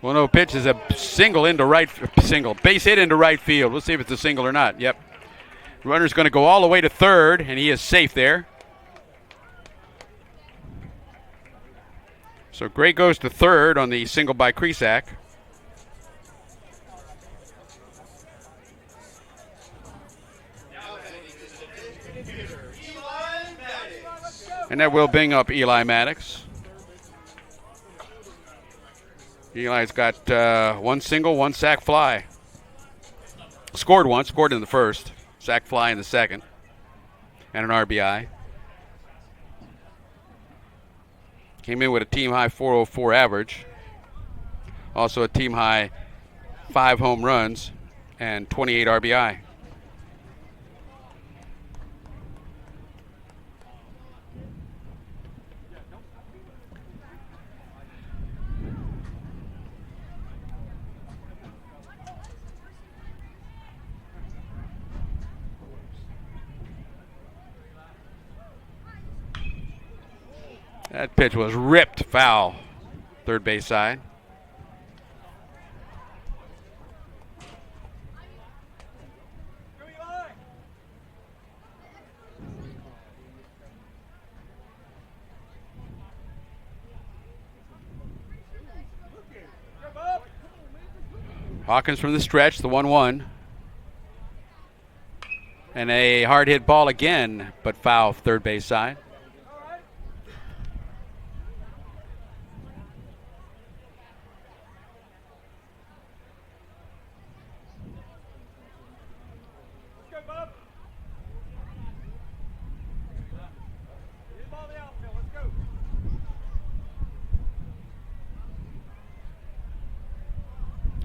Well, no pitch is a base hit into right field. We'll see if it's a single or not. Yep. Runner's going to go all the way to third, and he is safe there. So Gray goes to third on the single by Kresak. And that will bring up Eli Maddox. Eli's got one single, one sac fly. Scored once, scored in the first. Sac fly in the second. And an RBI. Came in with a team-high 404 average. Also a team-high 5 home runs and 28 RBI. That pitch was ripped foul, third base side. Hawkins from the stretch, the 1-1. And a hard hit ball again, but foul, third base side.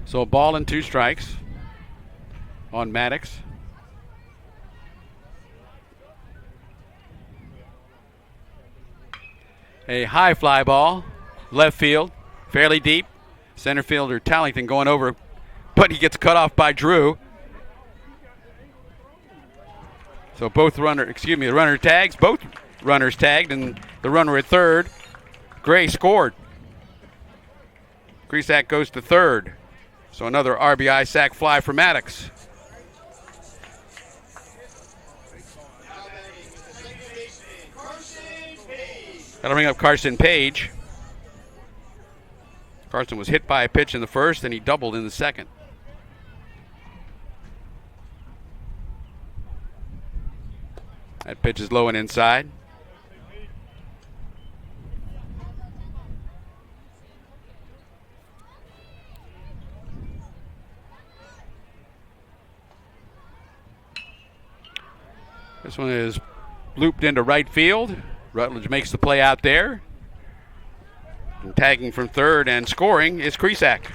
So a ball and 2 strikes on Maddox. A high fly ball, left field, fairly deep. Center fielder Tallington going over, but he gets cut off by Drew. So the runner tags, both runners tagged, and the runner at third. Gray scored. Kresak goes to third. So another RBI sac fly for Maddox. That'll bring up Carson Page. Carson was hit by a pitch in the first, and he doubled in the second. That pitch is low and inside. This one is looped into right field. Rutledge makes the play out there. And tagging from third and scoring is Kresak.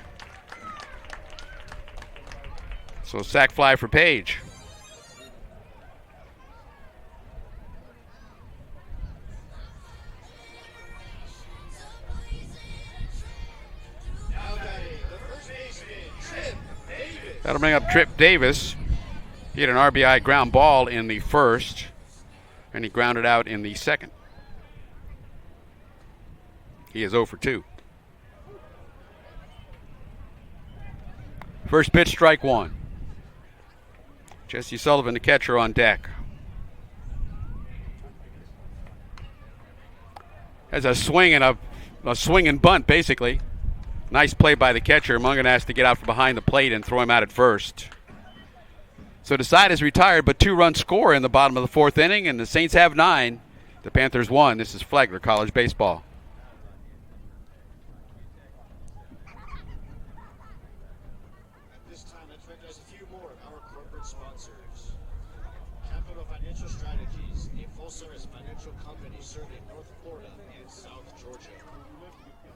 So sac fly for Page. That'll bring up Trip Davis. He had an RBI ground ball in the first, and he grounded out in the second. He is 0 for 2. First pitch, strike 1. Jesse Sullivan, the catcher, on deck. Has a swing and a swing and bunt, basically. Nice play by the catcher. Mungan has to get out from behind the plate and throw him out at first. So Decide is retired, but 2-run score in the bottom of the 4th inning, and the Saints have 9. The Panthers 1. This is Flagler College Baseball. At this time, let's recognize a few more of our corporate sponsors. Capital Financial Strategies, a full-service financial company serving North Florida and South Georgia.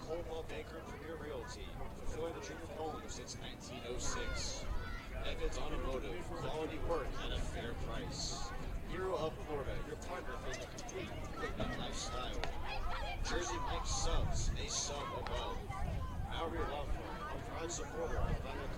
Coldwell Banker Premier Realty, fulfilling the dream of home since 1906. Evans Automotive, quality work at a fair price. Hero of Florida, your partner for the complete equipment lifestyle. Jersey Mike Subs, a sub above. Maury Law Firm, a proud supporter of Flagler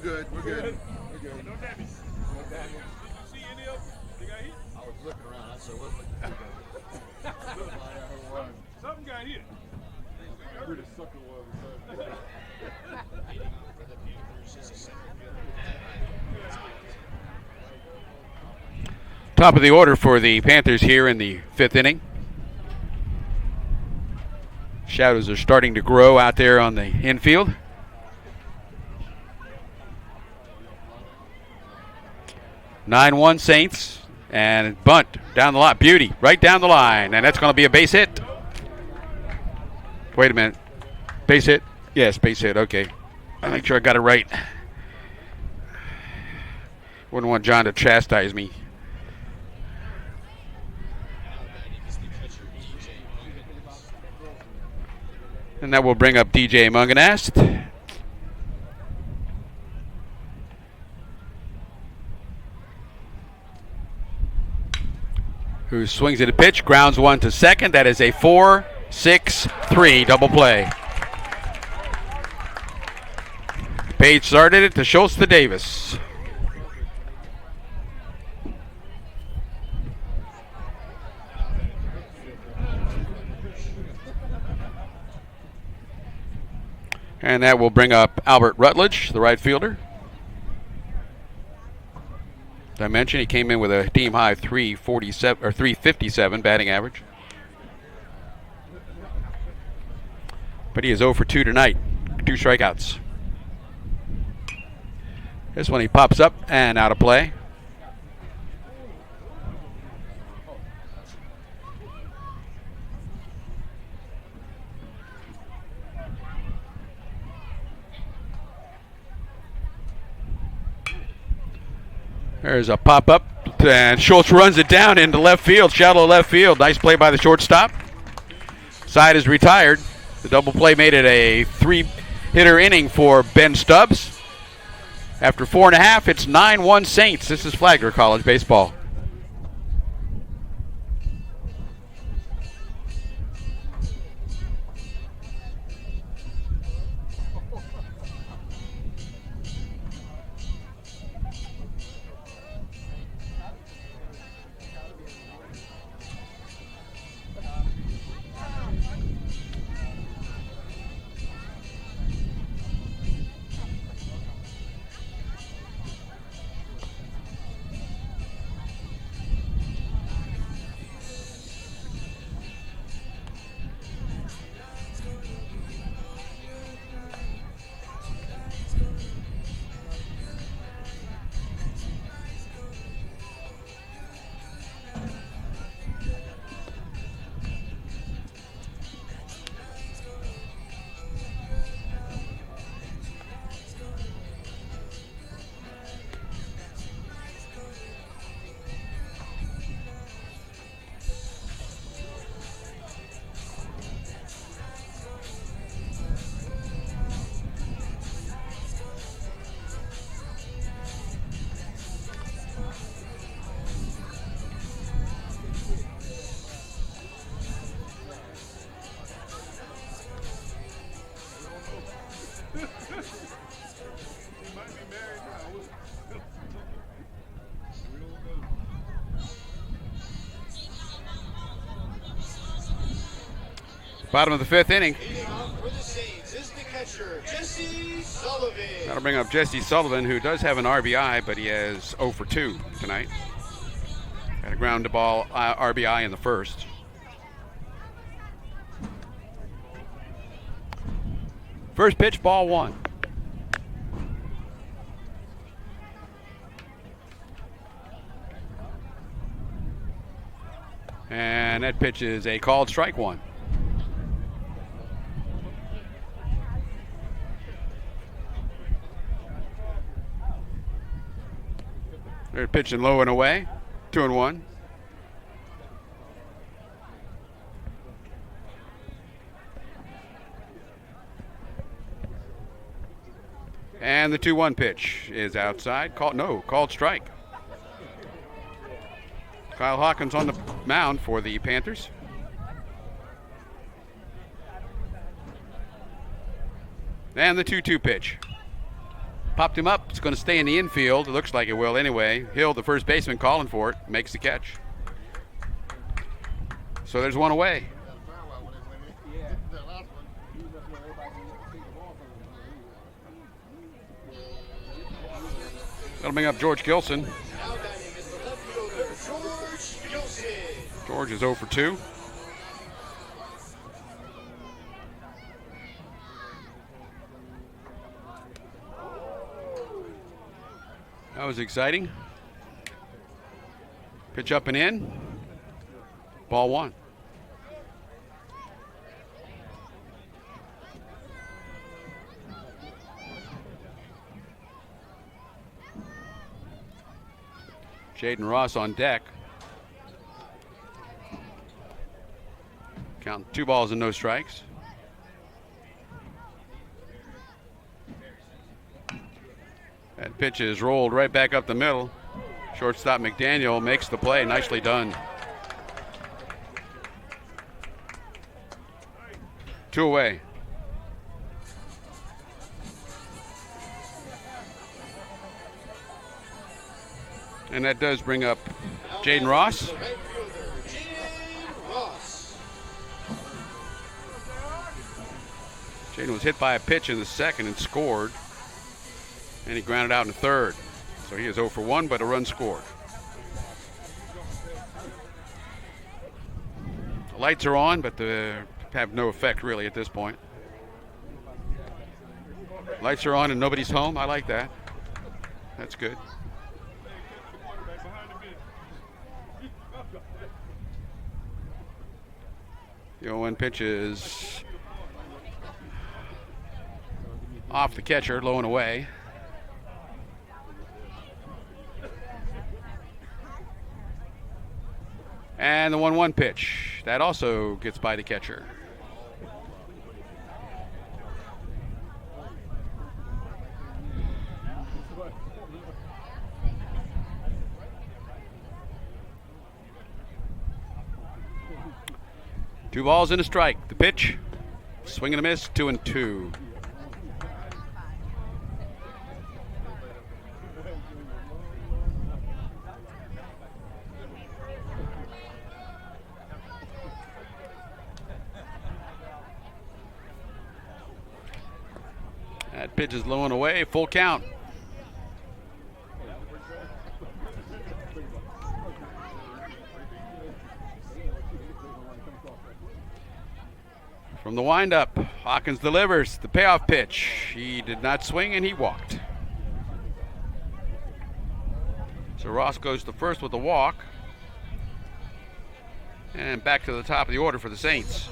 good. We're good. We're good. No damage. No damage. Did you see any of them? They got hit? I was looking around. I said, what? Something got hit. Who the sucker was? Leading off for the Panthers is a center fielder. Top of the order for the Panthers here in the 5th inning. Shadows are starting to grow out there on the infield. Nine-1 Saints, and bunt down the line. Beauty, right down the line, and that's going to be a base hit. Wait a minute. Base hit? Yes, base hit. Okay. I'll make sure I got it right. Wouldn't want John to chastise me. And that will bring up DJ Munganast. Who swings at a pitch, grounds one to second. That is a 4-6-3 double play. Page started it to Schultz to Davis. And that will bring up Albert Rutledge, the right fielder. As I mentioned, he came in with a team high 347 or 357 batting average. But he is 0 for 2 tonight. 2 strikeouts. This one he pops up and out of play. There's a pop-up, and Schultz runs it down into left field, shallow left field. Nice play by the shortstop. Side is retired. The double play made it a 3-hitter inning for Ben Stubbs. After 4.5, it's 9-1 Saints. This is Flagler College baseball. Bottom of the 5th inning. Leading off for the Saints is the catcher, Jesse Sullivan. That'll bring up Jesse Sullivan, who does have an RBI, but he has 0 for 2 tonight. Got a ground to ball RBI in the first. First pitch, ball 1. And that pitch is a called strike 1. They're pitching low and away. 2-1. And the 2-1 pitch is outside. Called strike. Kyle Hawkins on the mound for the Panthers. And the 2-2 pitch. Popped him up. It's going to stay in the infield. It looks like it will anyway. Hill, the first baseman, calling for it, makes the catch. So there's one away. That'll bring up George Gilson. Now batting is the left fielder, George Gilson. George is 0 for 2. That was exciting. Pitch up and in. Ball 1. Jaden Ross on deck. Count 2 balls and no strikes. That pitch is rolled right back up the middle. Shortstop McDaniel makes the play. Nicely done. 2 away. And that does bring up Jaden Ross. The right fielder, Jaden Ross. Jaden was hit by a pitch in the second and scored. And he grounded out in the third. So he is 0 for 1, but a run scored. The lights are on, but they have no effect really at this point. Lights are on and nobody's home. I like that. That's good. The 0-1 pitch is off the catcher, low and away. And the 1-1 pitch, that also gets by the catcher. Two balls and a strike. The pitch, swing and a miss, 2-2. That pitch is low and away, full count. From the windup, Hawkins delivers the payoff pitch. He did not swing and he walked. So Ross goes to first with a walk. And back to the top of the order for the Saints.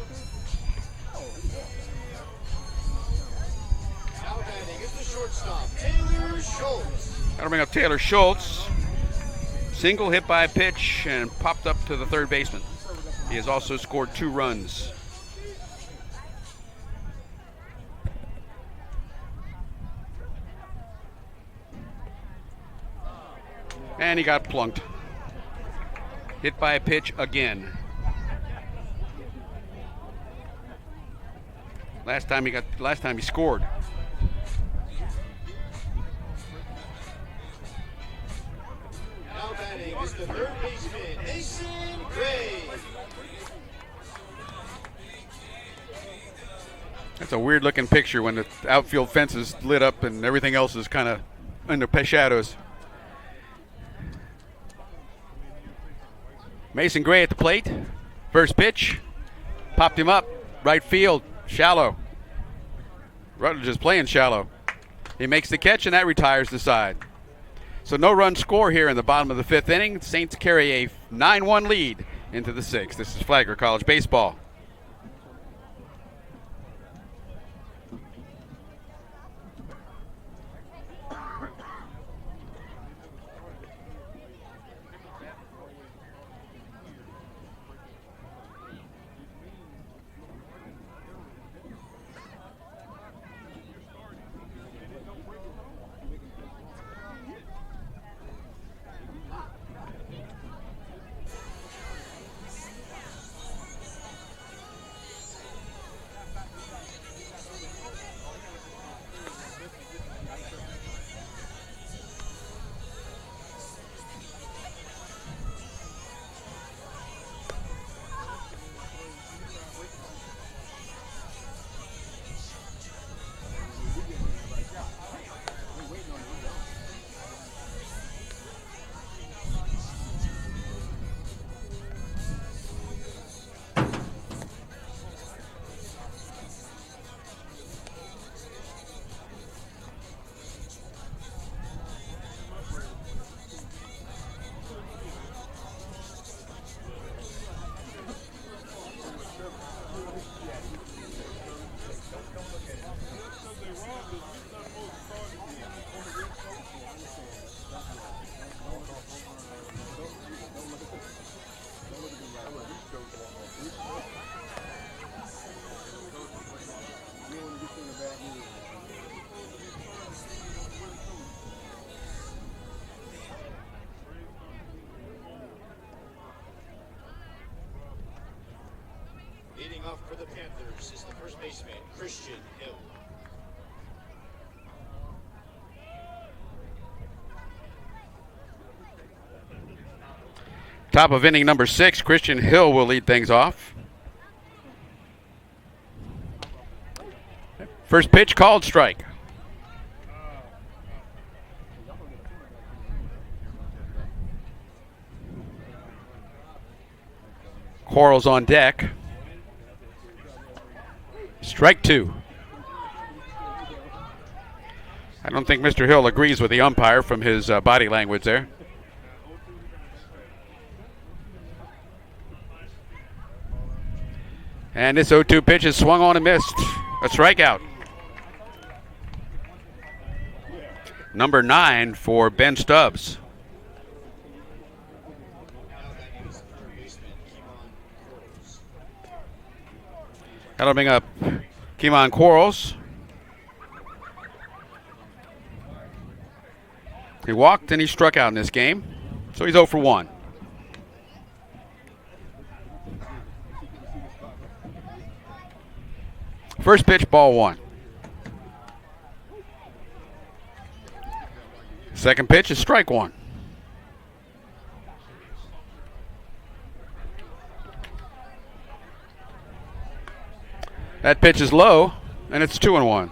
Now batting is the shortstop, Taylor Schultz. That'll bring up Taylor Schultz. Single hit by a pitch and popped up to the third baseman. He has also scored 2 runs. And he got plunked. Hit by a pitch again. Last time he scored. Now batting is the third baseman, Mason Gray. That's a weird looking picture when the outfield fence is lit up and everything else is kind of under shadows. Mason Gray at the plate. First pitch. Popped him up. Right field. Shallow. Rutledge is playing shallow. He makes the catch and that retires the side. So no run score here in the bottom of the 5th inning. The Saints carry a 9-1 lead into the 6th. This is Flagler College Baseball. off for the Panthers is the first baseman, Christian Hill. Top of inning number 6, Christian Hill will lead things off. First pitch called, strike. Quarles on deck. Strike 2. I don't think Mr. Hill agrees with the umpire from his body language there. And this 0-2 pitch is swung on and missed. A strikeout. Number 9 for Ben Stubbs. That'll bring up Keemon Quarles. He walked and he struck out in this game, so he's 0 for 1. First pitch, ball 1. Second pitch is strike 1. That pitch is low, and it's 2-1.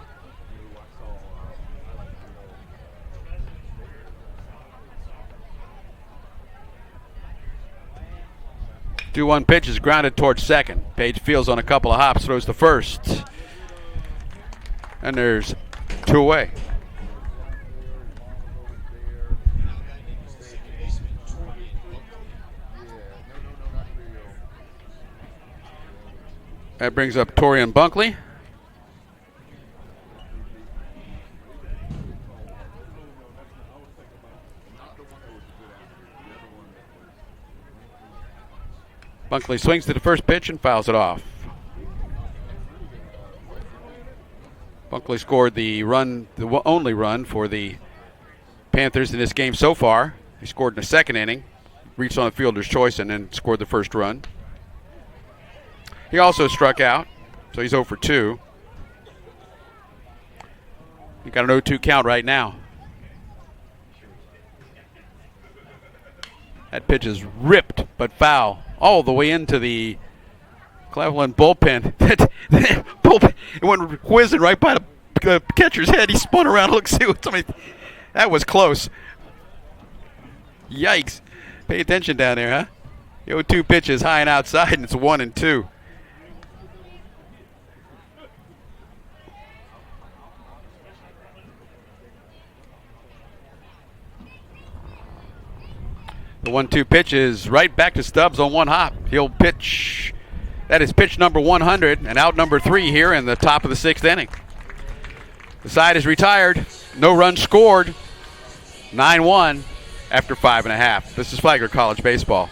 2-1 pitch is grounded towards second. Page fields on a couple of hops, throws to first. And there's 2 away. That brings up Torian Bunkley. Bunkley swings to the first pitch and fouls it off. Bunkley scored the only run for the Panthers in this game so far. He scored in the second inning, reached on a fielder's choice, and then scored the first run. He also struck out, so he's 0 for 2. He got an 0-2 count right now. That pitch is ripped but foul all the way into the Claflin bullpen. It went whizzing right by the catcher's head. He spun around. Look, see what somebody. That was close. Yikes! Pay attention down there, huh? The 0-2 pitch is high and outside, and it's 1-2. The 1-2 pitch is right back to Stubbs on one hop. He'll pitch. That is pitch number 100 and out number 3 here in the top of the 6th inning. The side is retired. No runs scored. 9-1 after 5.5. This is Flagler College Baseball.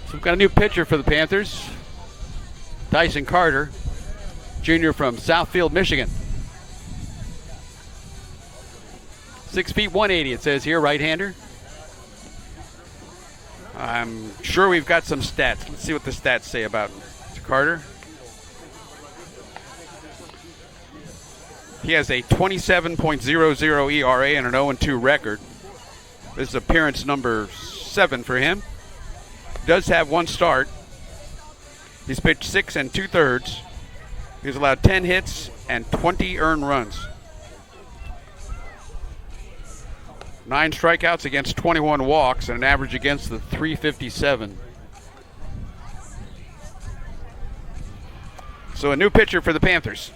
So we've got a new pitcher for the Panthers. Tyson Carter, junior from Southfield, Michigan. 6 feet 180, it says here, right-hander. I'm sure we've got some stats. Let's see what the stats say about him. to Carter. He has a 27.00 ERA and an 0-2 record. This is appearance number 7 for him. Does have one start. He's pitched 6 2/3. He's allowed 10 hits and 20 earned runs. 9 strikeouts against 21 walks and an average against the 357. So a new pitcher for the Panthers.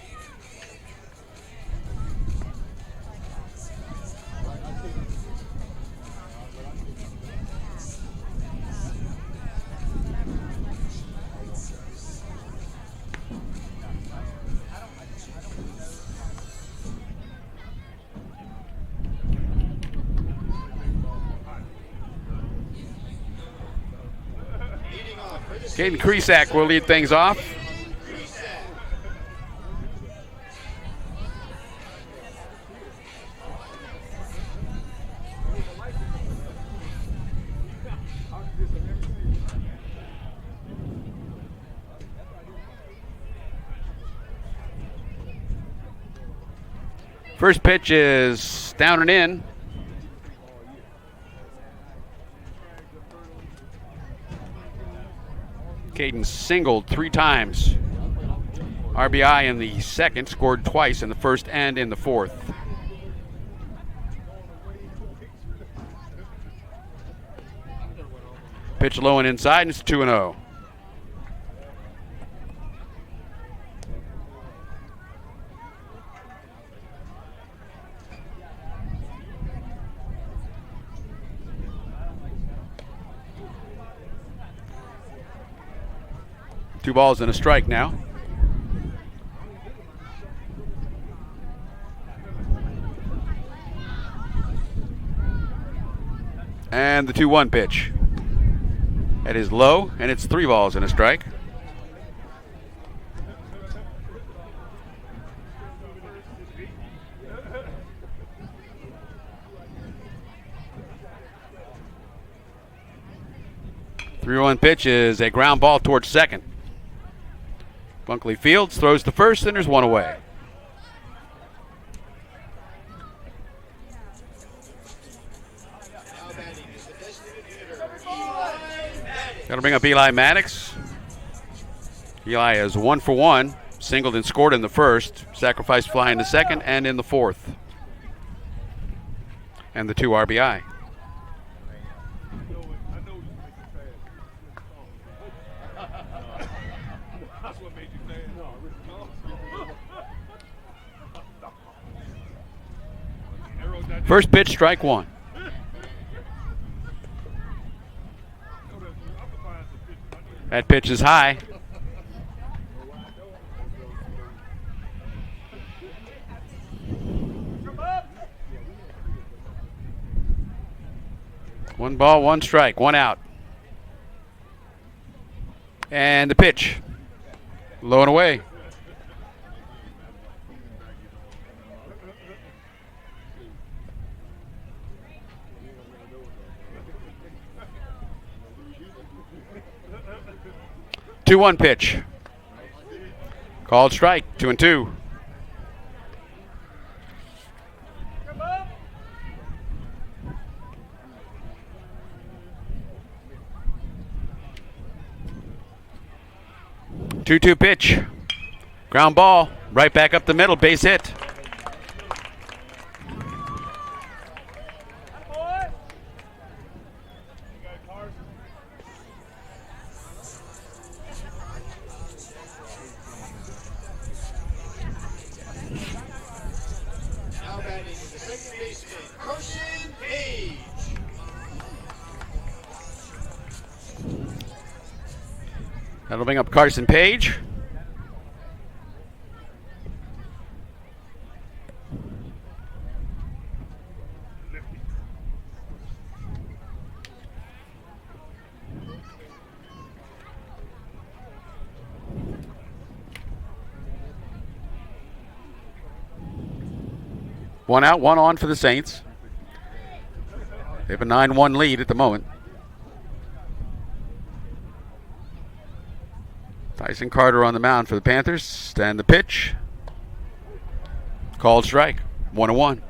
Caden Kresak will lead things off. First pitch is down and in. Caden singled 3 times. RBI in the second, scored twice in the first and in the fourth. Pitch low and inside, and it's 2-0. Two balls and a strike now. And the 2-1 pitch. That is low, and it's 3 balls and a strike. The 3-1 pitch is a ground ball towards second. Bunkley Fields throws the first, and there's 1 away. Got to bring up Eli Maddox. Eli is 1 for 1, singled and scored in the first, sacrifice fly in the second and in the fourth. And the 2 RBI. First pitch, strike 1. That pitch is high. One ball, 1 strike, 1 out. And the pitch, low and away. Two-one pitch. Called strike, 2-2. Two-two pitch. Ground ball, right back up the middle, base hit. That'll bring up Carson Page. One out, 1 on for the Saints. They have a 9-1 lead at the moment. Tyson Carter on the mound for the Panthers. And the pitch. Called strike. 1-1.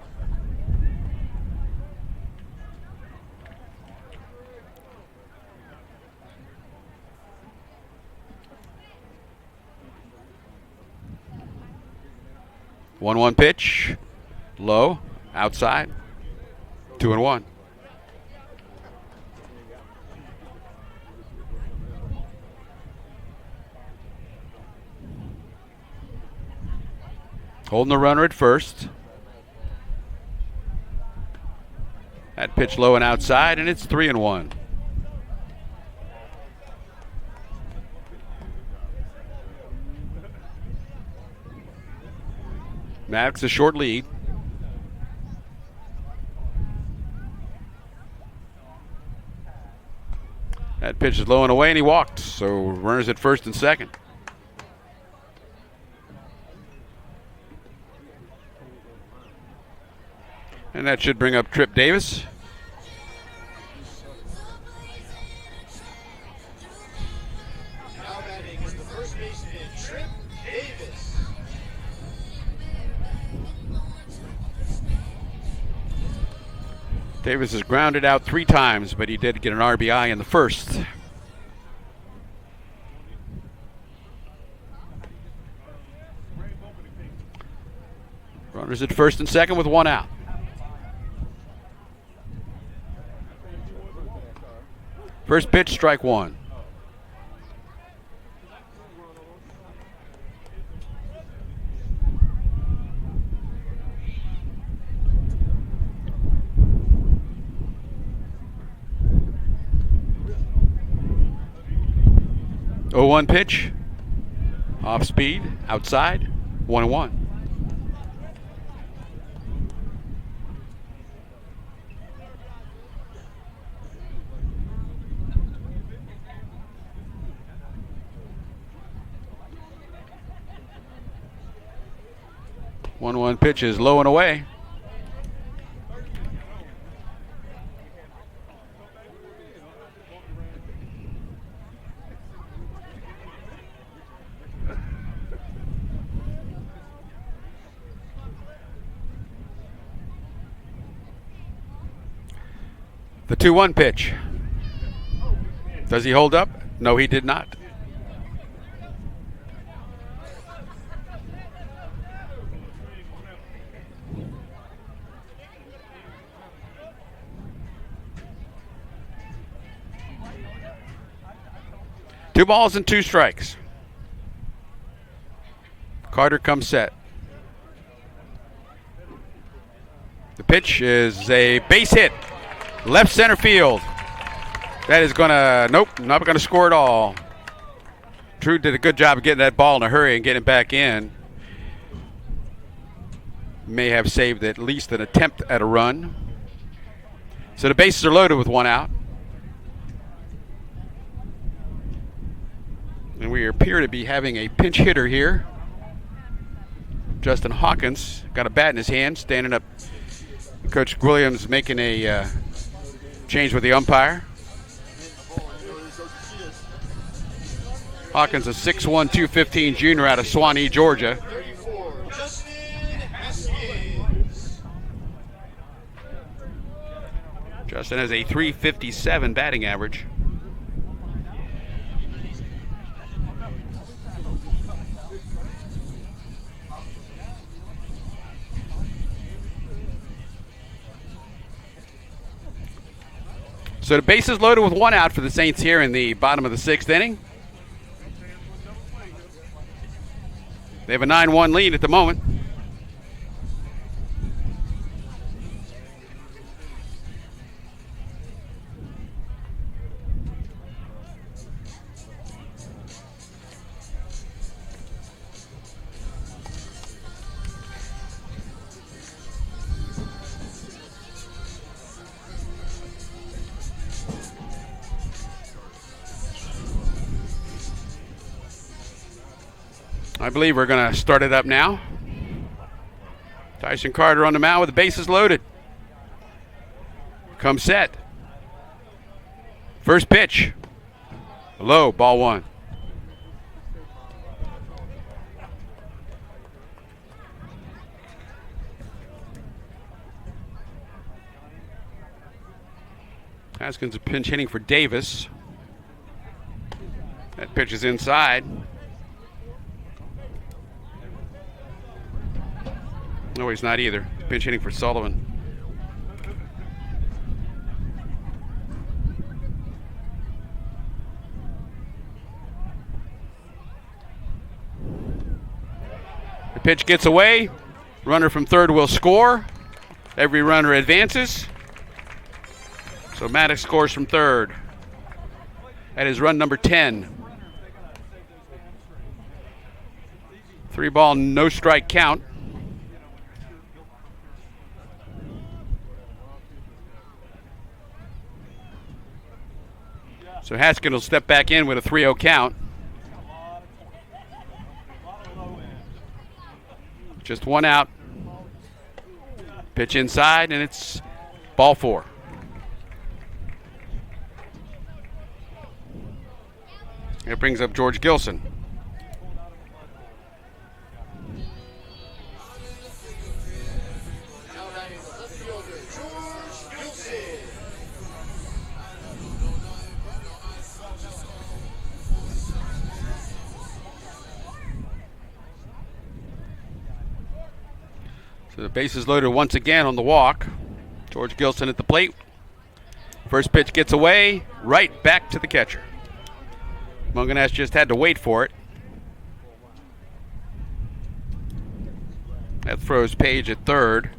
One pitch. Low. Outside. 2-1. Holding the runner at first. That pitch low and outside, and it's 3-1. Maddox a short lead. That pitch is low and away, and he walked. So runners at first and second. And that should bring up Trip Davis. Now batting is the first baseman, Trip Davis. Davis is grounded out 3 times, but he did get an RBI in the first. Runners at first and second with 1 out. First pitch, strike 1. Oh, 1 pitch. Off speed, outside, 1-1. One pitch is low and away. The 2-1 pitch. Does he hold up? No, he did not. Two balls and 2 strikes. Carter comes set. The pitch is a base hit. Left center field. That is going to, nope, not going to score at all. Drew did a good job of getting that ball in a hurry and getting it back in. May have saved at least an attempt at a run. So the bases are loaded with 1 out. And we appear to be having a pinch hitter here. Justin Hawkins got a bat in his hand, standing up. Coach Williams making a change with the umpire. Hawkins, a 6'1", 215 junior out of Suwanee, Georgia. 34, Justin Haskins. Justin has a .357 batting average. So the base is loaded with 1 out for the Saints here in the bottom of the 6th inning. They have a 9-1 lead at the moment. I believe we're going to start it up now. Tyson Carter on the mound with the bases loaded. Come set. First pitch. Low, ball 1. Haskins a pinch hitting for Davis. That pitch is inside. No, he's not either. Pinch hitting for Sullivan. The pitch gets away. Runner from third will score. Every runner advances. So Maddox scores from third. That is run number 10. 3 ball, no strike count. So Haskins will step back in with a 3-0 count. Just one out. Pitch inside, and it's ball 4. It brings up George Gilson. Now batting the left fielder, George Gilson. So the base is loaded once again on the walk. George Gilson at the plate. First pitch gets away, right back to the catcher. Munganess just had to wait for it. That throws Page at third.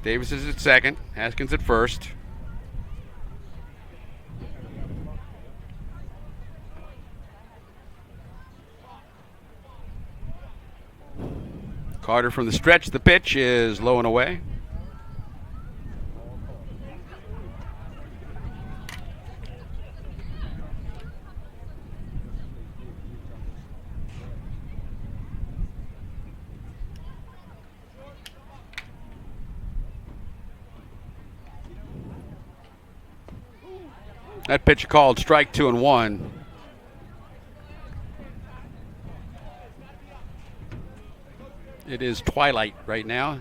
Davis is at second. Haskins at first. Carter from the stretch. The pitch is low and away. That pitch called strike 2-1. It is twilight right now.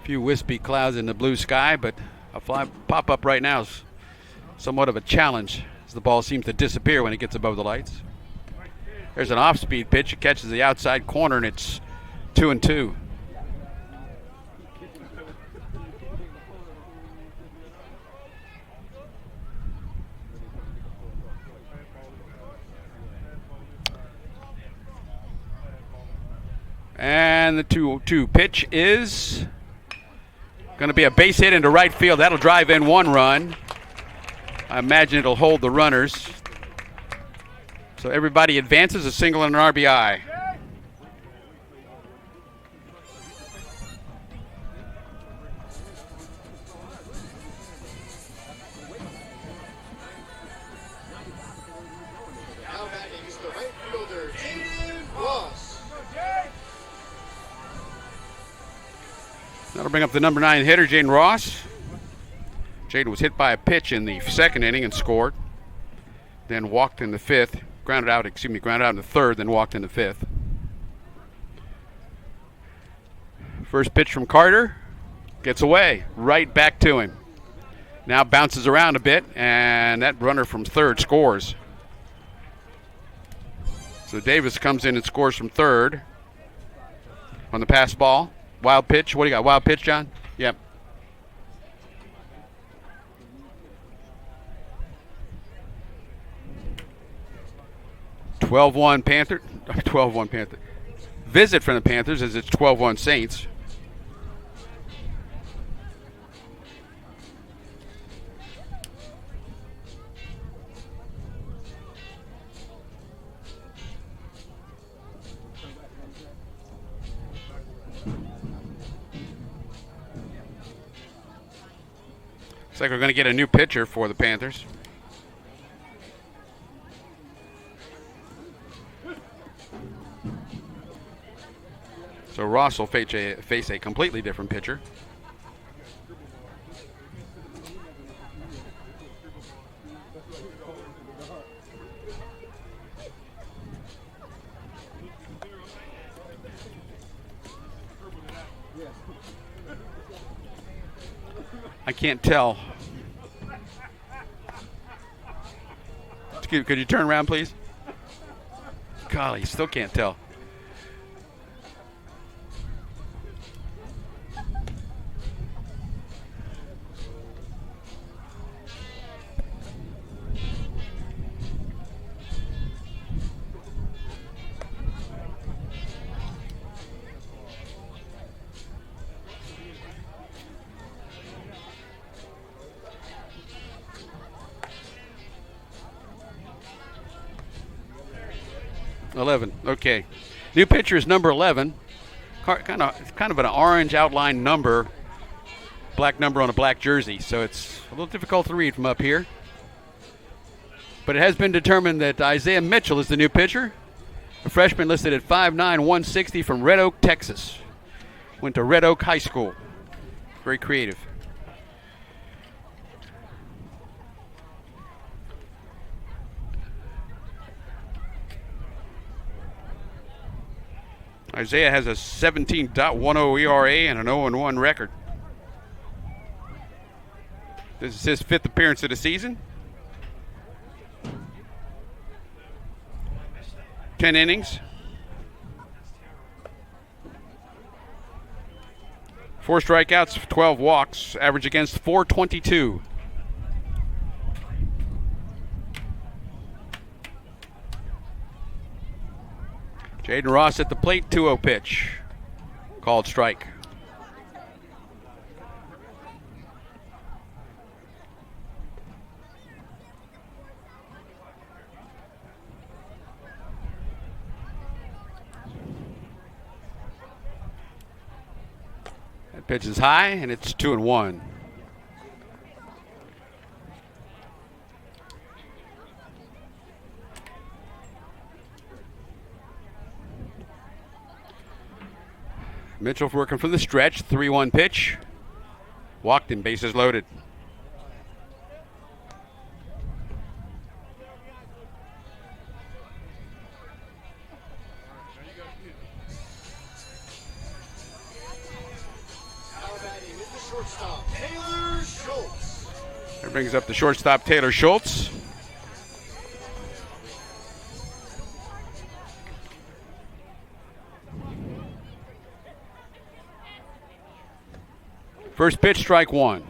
A few wispy clouds in the blue sky, but a fly pop up right now is somewhat of a challenge as the ball seems to disappear when it gets above the lights. There's an off-speed pitch. It catches the outside corner, and it's 2-2. And the 2-2 pitch is going to be a base hit into right field. That'll drive in 1 run. I imagine it'll hold the runners. So everybody advances, a single and an RBI. Now batting is the right fielder, Jaden Ross. That'll bring up the number 9 hitter, Jaden Ross. Jaden was hit by a pitch in the second inning and scored. Then walked in the fifth. Grounded out in the third, then walked in the fifth. First pitch from Carter. Gets away. Right back to him. Now bounces around a bit, and that runner from third scores. So Davis comes in and scores from third on the pass ball. Wild pitch. What do you got? Wild pitch, John? Yep. Panther. 12-1 Panther. Visit from the Panthers as it's 12-1 Saints. Looks like we're going to get a new pitcher for the Panthers. So Ross will face a completely different pitcher. I can't tell. Could you turn around, please? Golly, still can't tell. Okay. New pitcher is number 11. Kind of an orange outline number, black number on a black jersey, so it's a little difficult to read from up here. But it has been determined that Isaiah Mitchell is the new pitcher, a freshman listed at 5'9", 160 from Red Oak, Texas. Went to Red Oak High School. Very creative. Isaiah has a 17.10 ERA and an 0-1 record. This is his 5th appearance of the season. 10 innings. 4 strikeouts, 12 walks, average against 422. Jaden Ross at the plate, 2-0 pitch. Called strike. That pitch is high, and it's 2-1. Mitchell working from the stretch, 3-1 pitch. Walked in, bases loaded. That brings up the shortstop, Taylor Schultz. First pitch, strike one.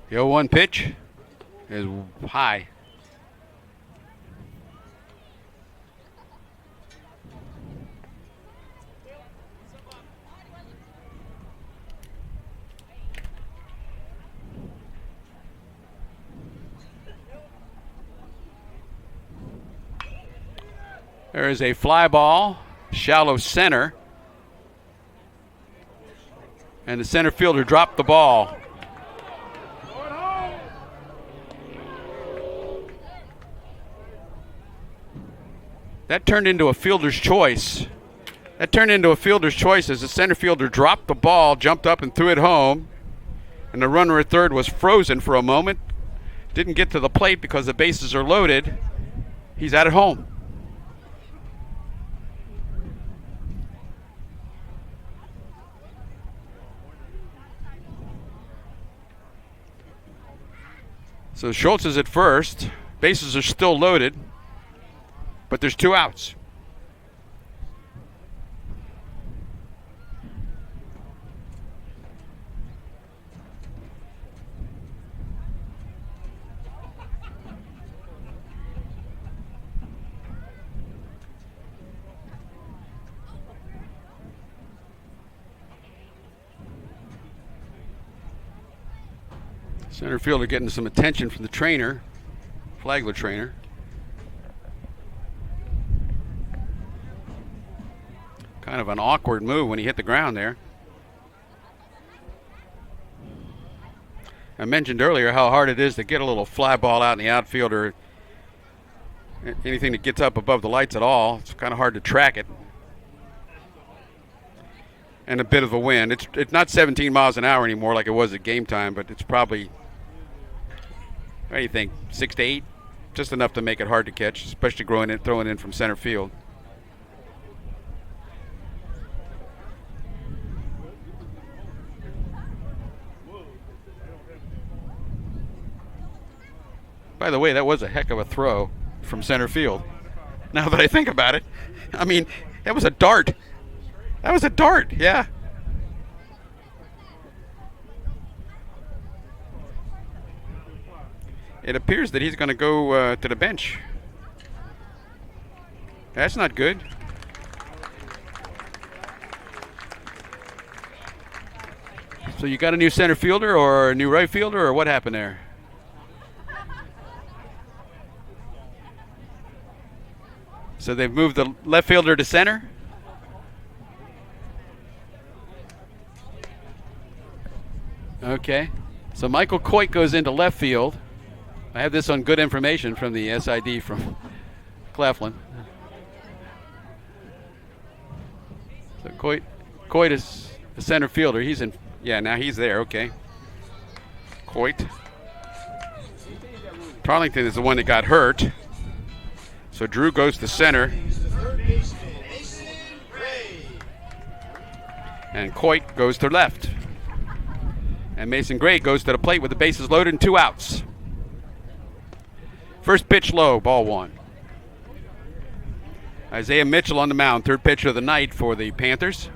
The 0-1 pitch is high. There is a fly ball, shallow center. And the center fielder dropped the ball. That turned into a fielder's choice. As the center fielder dropped the ball, jumped up and threw it home. And the runner at third was frozen for a moment. Didn't get to the plate because the bases are loaded. He's out at home. So Schultz is at first. Bases are still loaded, but there's 2 outs. Center fielder getting some attention from the trainer, Flagler trainer. Kind of an awkward move when he hit the ground there. I mentioned earlier how hard it is to get a little fly ball out in the outfield or anything that gets up above the lights at all. It's kind of hard to track it. And a bit of a wind. It's not 17 miles an hour anymore like it was at game time, but it's probably, what do you think, 6 to 8, just enough to make it hard to catch, especially throwing in from center field. By the way, that was a heck of a throw from center field. Now that I think about it, I mean, that was a dart. That was a dart, yeah. It appears that he's going to go to the bench. That's not good. So you got a new center fielder or a new right fielder, or what happened there? So they've moved the left fielder to center. Okay. So Michael Coit goes into left field. I have this on good information from the SID from Claflin. So Coit is the center fielder. He's in. Yeah, now he's there. Okay. Coit. Tarlington is the one that got hurt. So Drew goes to center. And Coit goes to left. And Mason Gray goes to the plate with the bases loaded and 2 outs. First pitch low, ball 1. Isaiah Mitchell on the mound, third pitcher of the night for the Panthers.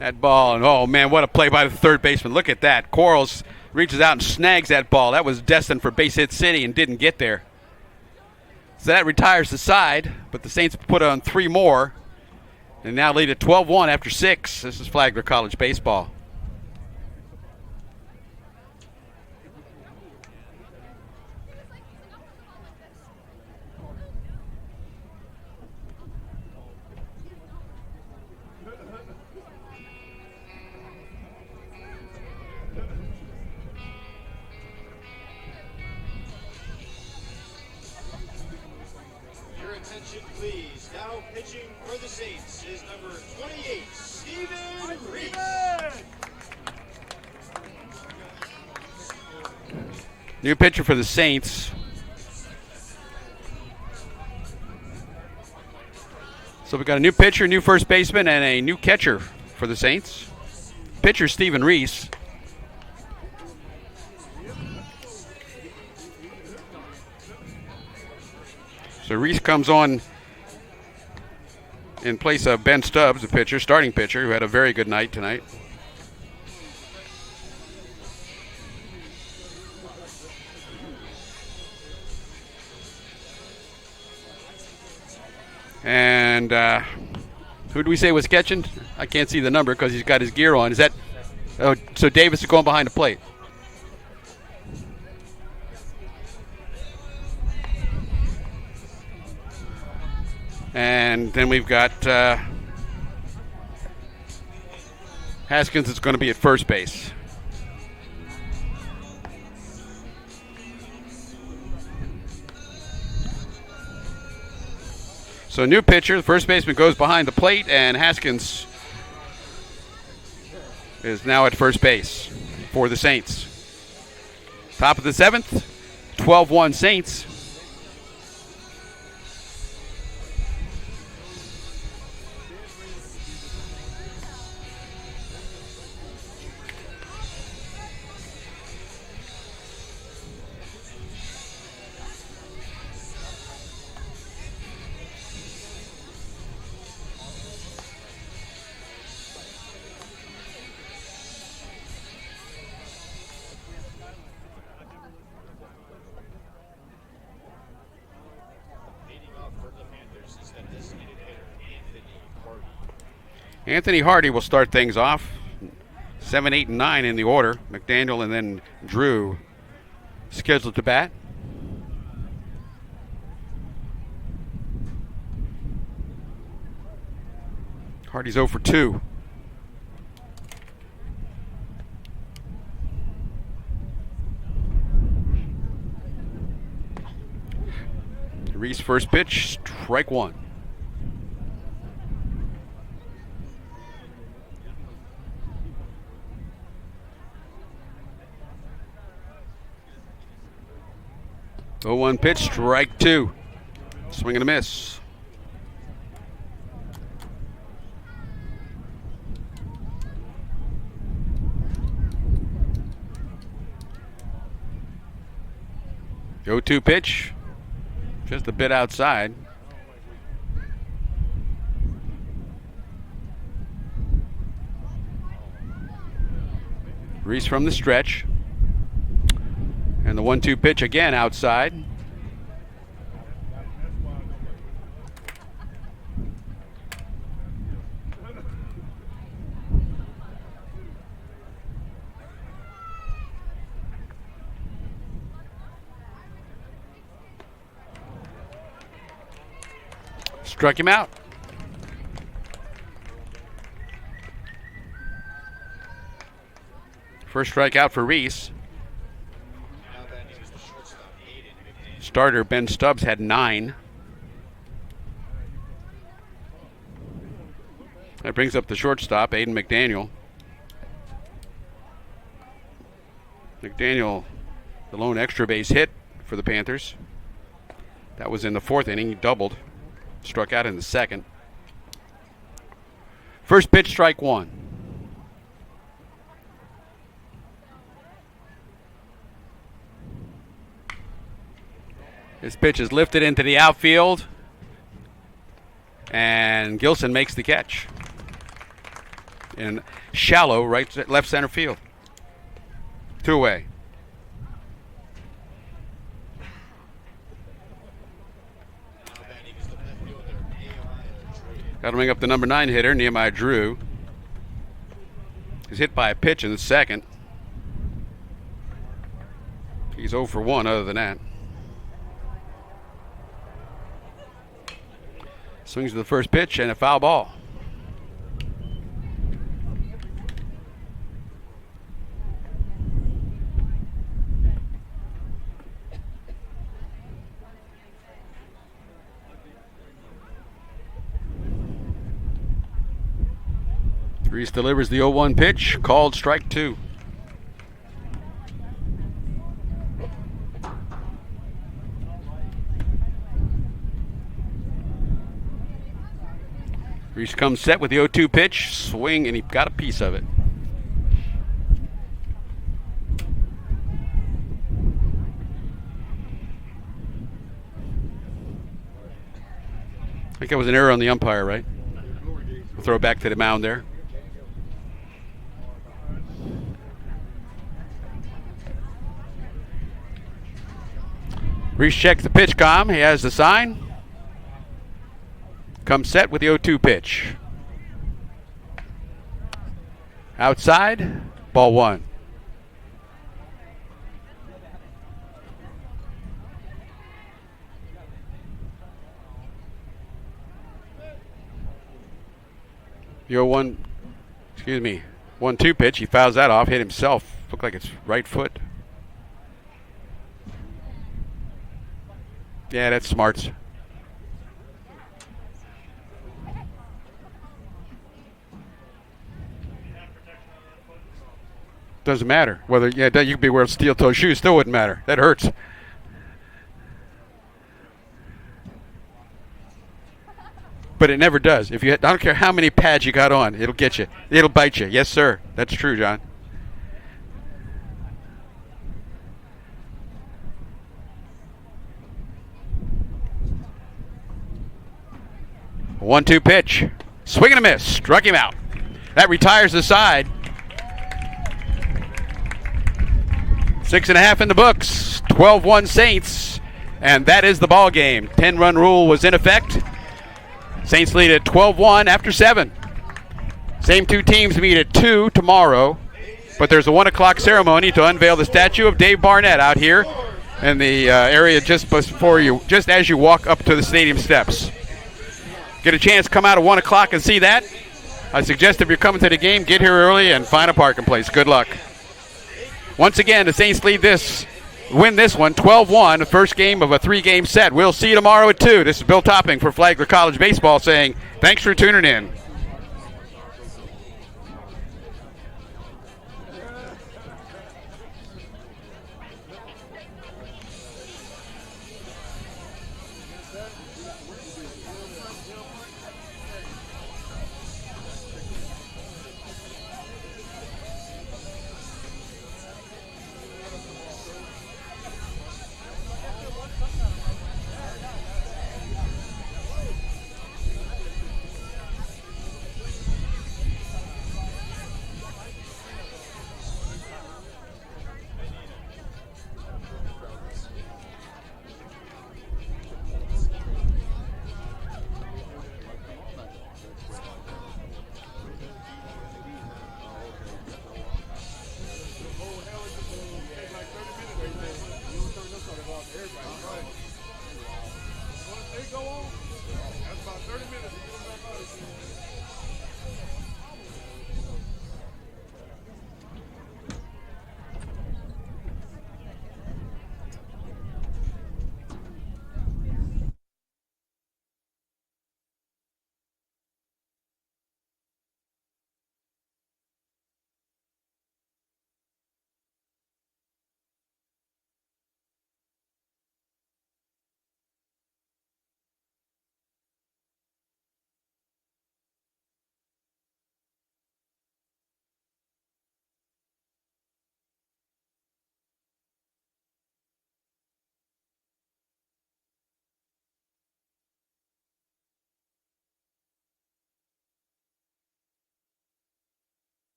That ball, and oh man, what a play by the third baseman. Look at that. Quarles reaches out and snags that ball. That was destined for base hit city and didn't get there. So that retires the side, but the Saints put on 3 more and now lead at 12-1 after 6. This is Flagler College baseball. Attention, please. Now pitching for the Saints is number 28, Stephen Reese. New pitcher for the Saints. So we got a new pitcher, new first baseman, and a new catcher for the Saints. Pitcher Stephen Reese. So Reese comes on in place of Ben Stubbs, the pitcher, starting pitcher, who had a very good night tonight. And who do we say was catching? I can't see the number because he's got his gear on. Is that? Oh, so Davis is going behind the plate. And then we've got Haskins is going to be at first base. So new pitcher, the first baseman goes behind the plate, and Haskins is now at first base for the Saints. Top of the 7th, 12-1 Saints. Anthony Hardy will start things off. 7, 8, and 9 in the order. McDaniel and then Drew scheduled to bat. Hardy's 0 for 2. Reese first pitch, strike 1. 0-1 pitch, strike 2. Swing and a miss. The 0-2 pitch, just a bit outside. Reese from the stretch. And the 1-2 pitch again outside. Struck him out. First strikeout for Reese. Starter Ben Stubbs had 9. That brings up the shortstop, Aiden McDaniel. McDaniel, the lone extra base hit for the Panthers. That was in the 4th inning. He doubled. Struck out in the 2nd. First pitch, strike 1. This pitch is lifted into the outfield, and Gilson makes the catch in shallow left center field. 2 away. That'll bring up the number 9 hitter, Nehemiah Drew. He's hit by a pitch in the 2nd. He's 0 for 1 other than that. Swings to the first pitch and a foul ball. Reese delivers the 0-1 pitch, called strike 2. Reese comes set with the 0-2 pitch, swing, and he got a piece of it. I think that was an error on the umpire, right? Throw it back to the mound there. Reese checks the pitch comm. He has the sign. Comes set with the 0-2 pitch. Outside, ball 1. The 0-1, 1-2 pitch. He fouls that off, hit himself. Looked like it's right foot. Yeah, that's smarts. Doesn't matter whether you could be wearing steel-toe shoes, still wouldn't matter. That hurts. But it never does. I don't care how many pads you got on, it'll get you. It'll bite you. Yes, sir. That's true, John. A 1-2 pitch. Swing and a miss. Struck him out. That retires the side. 6.5 in the books. 12-1 Saints. And that is the ball game. 10-run rule was in effect. Saints lead at 12-1 after 7. Same 2 teams meet at 2 tomorrow. But there's a 1 o'clock ceremony to unveil the statue of Dave Barnett out here in the area just as you walk up to the stadium steps. Get a chance to come out at 1 o'clock and see that. I suggest if you're coming to the game, get here early and find a parking place. Good luck. Once again, the Saints win this one, 12-1, the first game of a 3-game set. We'll see you tomorrow at 2. This is Bill Topping for Flagler College Baseball saying thanks for tuning in.